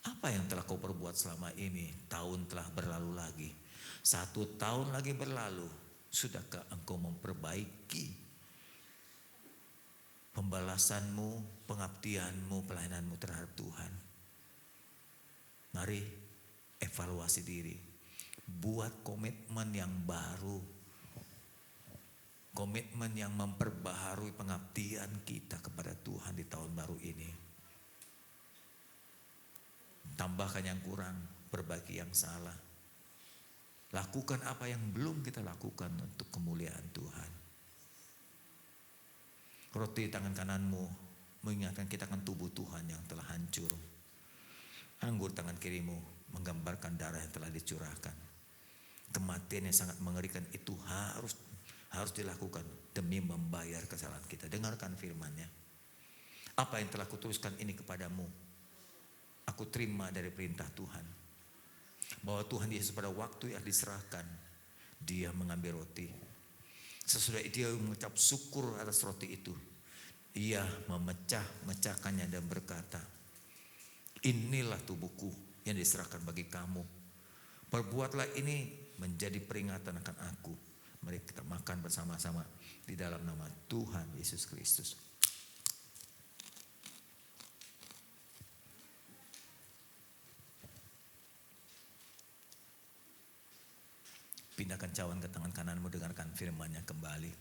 Apa yang telah kau perbuat selama ini? Tahun telah berlalu lagi. 1 tahun lagi berlalu. Sudahkah engkau memperbaiki pembalasanmu, pengabdianmu, pelayananmu terhadap Tuhan? Mari evaluasi diri. Buat komitmen yang baru. Komitmen yang memperbaharui pengabdian kita kepada Tuhan di tahun baru ini. Tambahkan yang kurang, perbaiki yang salah. Lakukan apa yang belum kita lakukan untuk kemuliaan Tuhan. Roti di tangan kananmu mengingatkan kita akan tubuh Tuhan yang telah hancur. Anggur tangan kirimu menggambarkan darah yang telah dicurahkan. Kematian yang sangat mengerikan itu harus dilakukan demi membayar kesalahan kita. Dengarkan firman-Nya. Apa yang telah kutuliskan ini kepadamu, aku aku terima dari perintah Tuhan. Bahwa Tuhan Yesus pada waktu yang diserahkan, dia mengambil roti. Sesudah dia mengucap syukur atas roti itu, ia memecahkannya dan berkata, inilah tubuhku yang diserahkan bagi kamu. Perbuatlah ini menjadi peringatan akan aku. Mari kita makan bersama-sama di dalam nama Tuhan Yesus Kristus. Pindahkan cawan ke tangan kananmu, dengarkan firman-Nya kembali.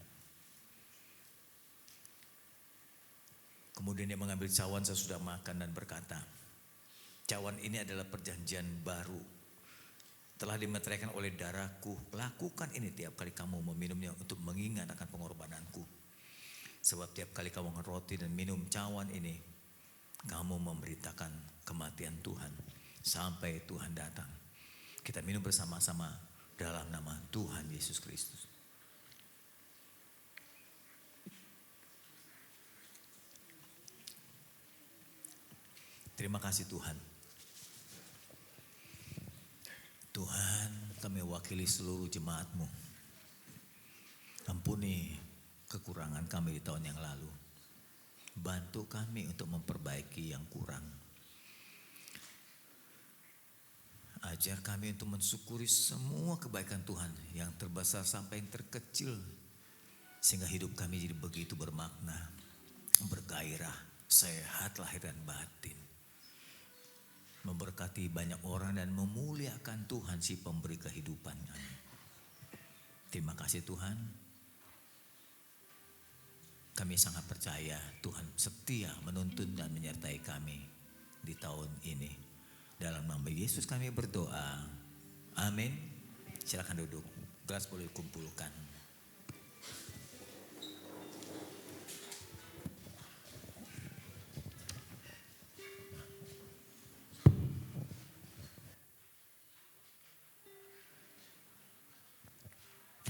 Kemudian dia mengambil cawan sesudah makan dan berkata, cawan ini adalah perjanjian baru, telah dimeteraikan oleh darahku. Lakukan ini tiap kali kamu meminumnya untuk mengingat akan pengorbananku. Sebab tiap kali kamu makan roti dan minum cawan ini, kamu memberitakan kematian Tuhan sampai Tuhan datang. Kita minum bersama-sama dalam nama Tuhan Yesus Kristus. Terima kasih Tuhan. Tuhan, kami wakili seluruh jemaat-Mu. Ampuni kekurangan kami di tahun yang lalu. Bantu kami untuk memperbaiki yang kurang. Ajar kami untuk mensyukuri semua kebaikan Tuhan, yang terbesar sampai yang terkecil, sehingga hidup kami jadi begitu bermakna, bergairah, sehat lahir dan batin, memberkati banyak orang dan memuliakan Tuhan si pemberi kehidupan kami. Terima kasih Tuhan. Kami sangat percaya Tuhan setia menuntun dan menyertai kami di tahun ini. Dalam nama Yesus kami berdoa. Amin. Silakan duduk. Gelas boleh dikumpulkan.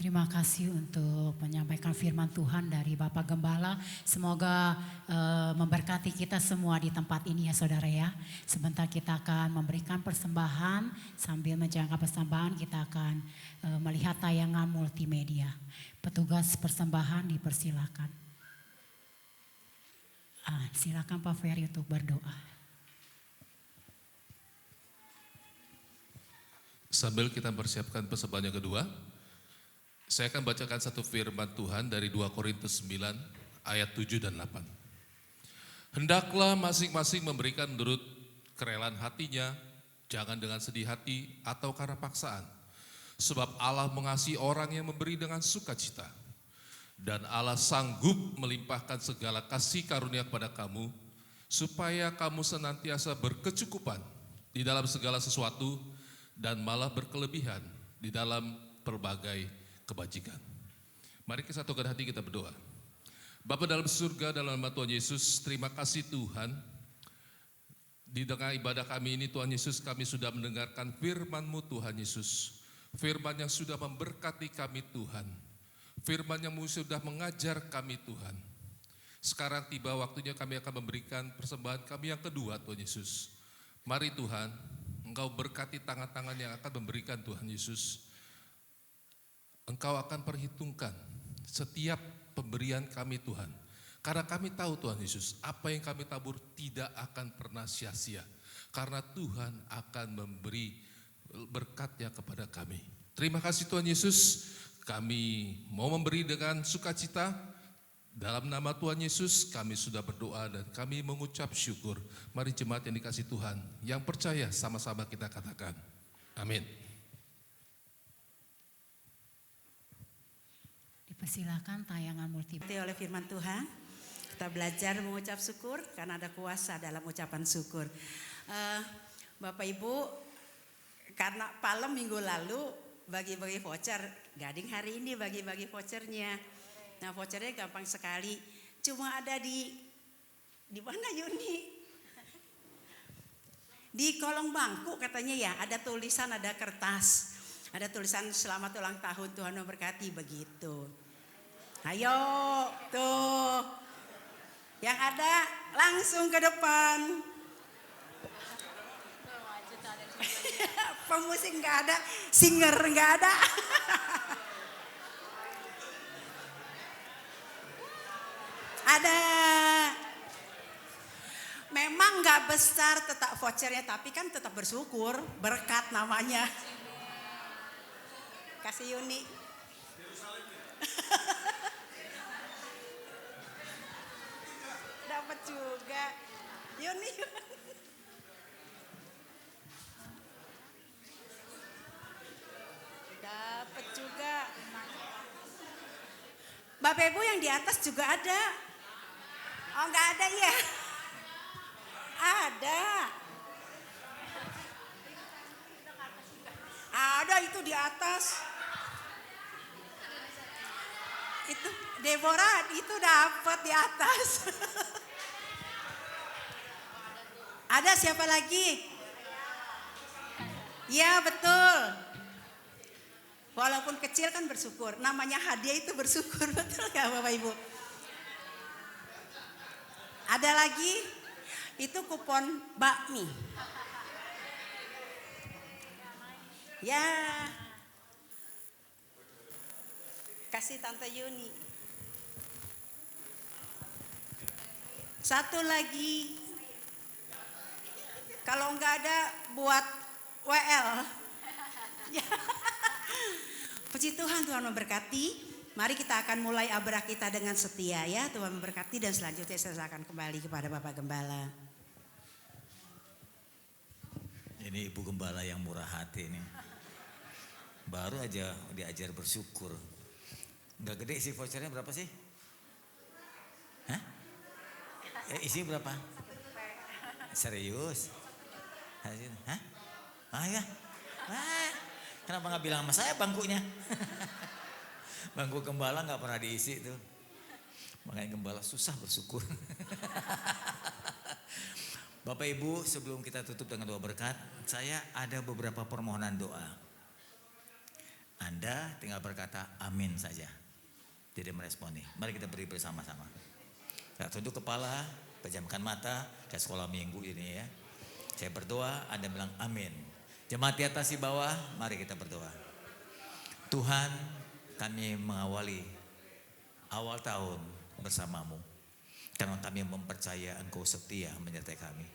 Terima kasih untuk menyampaikan firman Tuhan dari Bapak Gembala. Semoga memberkati kita semua di tempat ini ya saudara ya. Sebentar kita akan memberikan persembahan. Sambil menjalankan persembahan kita akan melihat tayangan multimedia. Petugas persembahan dipersilakan. Silakan Pak Ferry untuk berdoa. Sambil kita persiapkan persembahan yang kedua, saya akan bacakan satu firman Tuhan dari 2 Korintus 9 ayat 7 dan 8. Hendaklah masing-masing memberikan menurut kerelaan hatinya, jangan dengan sedih hati atau karena paksaan. Sebab Allah mengasihi orang yang memberi dengan sukacita. Dan Allah sanggup melimpahkan segala kasih karunia kepada kamu, supaya kamu senantiasa berkecukupan di dalam segala sesuatu dan malah berkelebihan di dalam berbagai kebajikan. Mari kita satukan hati kita berdoa. Bapa dalam surga, dalam nama Tuhan Yesus, terima kasih Tuhan. Di tengah ibadah kami ini Tuhan Yesus, kami sudah mendengarkan firman-Mu Tuhan Yesus. Firman yang sudah memberkati kami Tuhan. Firman yang sudah mengajar kami Tuhan. Sekarang tiba waktunya kami akan memberikan persembahan kami yang kedua Tuhan Yesus. Mari Tuhan, Engkau berkati tangan-tangan yang akan memberikan Tuhan Yesus. Engkau akan perhitungkan setiap pemberian kami Tuhan. Karena kami tahu Tuhan Yesus, apa yang kami tabur tidak akan pernah sia-sia. Karena Tuhan akan memberi berkat-Nya kepada kami. Terima kasih Tuhan Yesus, kami mau memberi dengan sukacita. Dalam nama Tuhan Yesus kami sudah berdoa dan kami mengucap syukur. Mari jemaat yang dikasih Tuhan, yang percaya sama-sama kita katakan, amin. Persilakan tayangan multimedia. Oleh firman Tuhan, kita belajar mengucap syukur karena ada kuasa dalam ucapan syukur. Bapak Ibu, karena Palem minggu lalu bagi-bagi voucher, Gading hari ini bagi-bagi vouchernya. Nah vouchernya gampang sekali, cuma ada di mana Yuni? Di kolong bangku katanya ya, ada tulisan, ada kertas. Ada tulisan selamat ulang tahun Tuhan memberkati begitu. Ayo tuh, yang ada langsung ke depan. Pemusik nggak ada, singer nggak ada. Ada. Memang nggak besar tetap vouchernya, tapi kan tetap bersyukur, berkat namanya. Kasih Yuni. Dapat juga. Yuni. Dapat juga. Bapak Ibu yang di atas juga ada. Oh nggak ada ya? Ada. Ada itu di atas. Itu Deborah itu dapat di atas. Ada siapa lagi? Ya betul. Walaupun kecil kan bersyukur. Namanya hadiah itu bersyukur, betul nggak Bapak Ibu? Ada lagi? Itu kupon bakmi. Ya. Kasih Tante Yuni. Satu lagi. Kalau nggak ada buat WL. Ya. Puji Tuhan, Tuhan memberkati. Mari kita akan mulai abrah kita dengan setia ya. Tuhan memberkati dan selanjutnya saya akan kembali kepada Bapak Gembala. Ini Ibu Gembala yang murah hati ini. Baru aja diajar bersyukur. Enggak gede sih vouchernya, berapa sih? Hah? Isi berapa? Serius? Hah? Ah ya? Ah, kenapa nggak bilang sama saya bangkunya? Bangku gembala nggak pernah diisi tuh. Makanya gembala susah bersyukur. Bapak Ibu, sebelum kita tutup dengan doa berkat, saya ada beberapa permohonan doa. Anda tinggal berkata amin saja. Tidak meresponi. Mari kita beri bersama-sama. Kita tunduk kepala, pejamkan mata, kayak sekolah minggu ini ya. Saya berdoa, Anda bilang amin. Jemaat di atas di bawah, mari kita berdoa. Tuhan, kami mengawali awal tahun bersamamu. Karena kami mempercaya Engkau setia menyertai kami.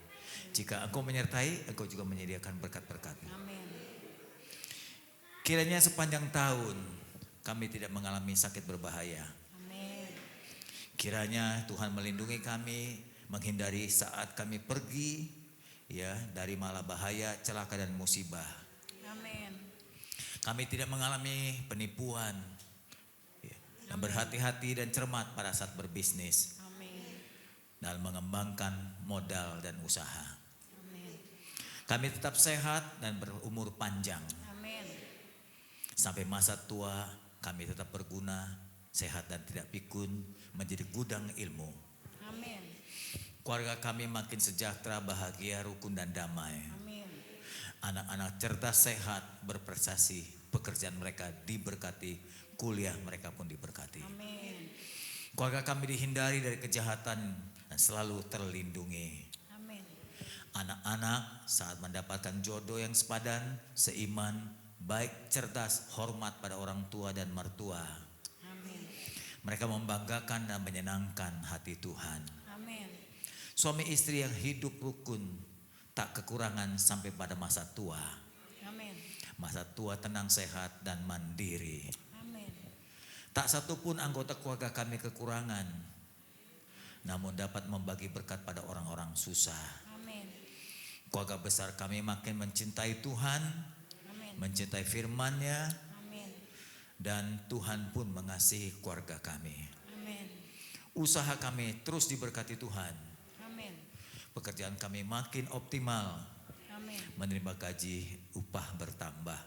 Jika Engkau menyertai, Engkau juga menyediakan berkat-berkat-Mu. Amin. Kiranya sepanjang tahun kami tidak mengalami sakit berbahaya. Amin. Kiranya Tuhan melindungi kami, menghindari saat kami pergi ya dari mala bahaya, celaka dan musibah. Amin. Kami tidak mengalami penipuan. Ya, berhati-hati dan cermat pada saat berbisnis. Amin. Dan mengembangkan modal dan usaha. Amin. Kami tetap sehat dan berumur panjang. Amin. Sampai masa tua kami tetap berguna, sehat dan tidak pikun, menjadi gudang ilmu. Amin. Keluarga kami makin sejahtera, bahagia, rukun dan damai. Amin. Anak-anak cerdas, sehat, berprestasi, pekerjaan mereka diberkati, kuliah mereka pun diberkati. Amin. Keluarga kami dihindari dari kejahatan dan selalu terlindungi. Amin. Anak-anak saat mendapatkan jodoh yang sepadan, seiman, baik, cerdas, hormat pada orang tua dan mertua. Amin. Mereka membanggakan dan menyenangkan hati Tuhan. Amin. Suami istri yang hidup rukun, tak kekurangan sampai pada masa tua. Amin. Masa tua tenang, sehat dan mandiri. Amin. Tak satupun anggota keluarga kami kekurangan, namun dapat membagi berkat pada orang-orang susah. Amin. Keluarga besar kami makin mencintai Tuhan, Amin. mencintai firman-Nya, Amin. dan Tuhan pun mengasihi keluarga kami. Amin. Usaha kami terus diberkati Tuhan. Amin. Pekerjaan kami makin optimal, Amin. menerima gaji, upah bertambah.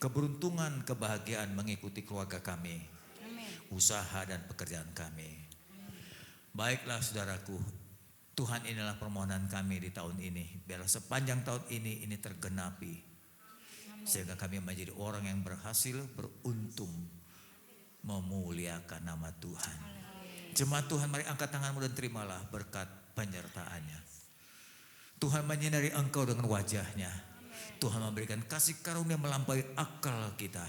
Keberuntungan, kebahagiaan mengikuti keluarga kami, Amin. usaha dan pekerjaan kami. Baiklah saudaraku, Tuhan inilah permohonan kami di tahun ini. Biarlah sepanjang tahun ini tergenapi. Sehingga kami menjadi orang yang berhasil, beruntung, memuliakan nama Tuhan. Jemaat Tuhan, mari angkat tanganmu dan terimalah berkat penyertaannya. Tuhan menyinari engkau dengan wajahnya. Tuhan memberikan kasih karunia melampaui akal kita.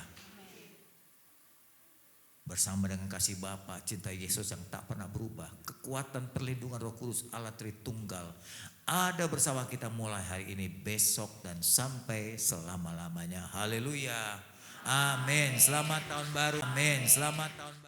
Bersama dengan kasih Bapa, cinta Yesus yang tak pernah berubah, kekuatan perlindungan Roh Kudus Allah Tritunggal ada bersama kita mulai hari ini, besok, dan sampai selama-lamanya. Haleluya. Amin. Selamat tahun baru. Amin. Selamat tahun baru.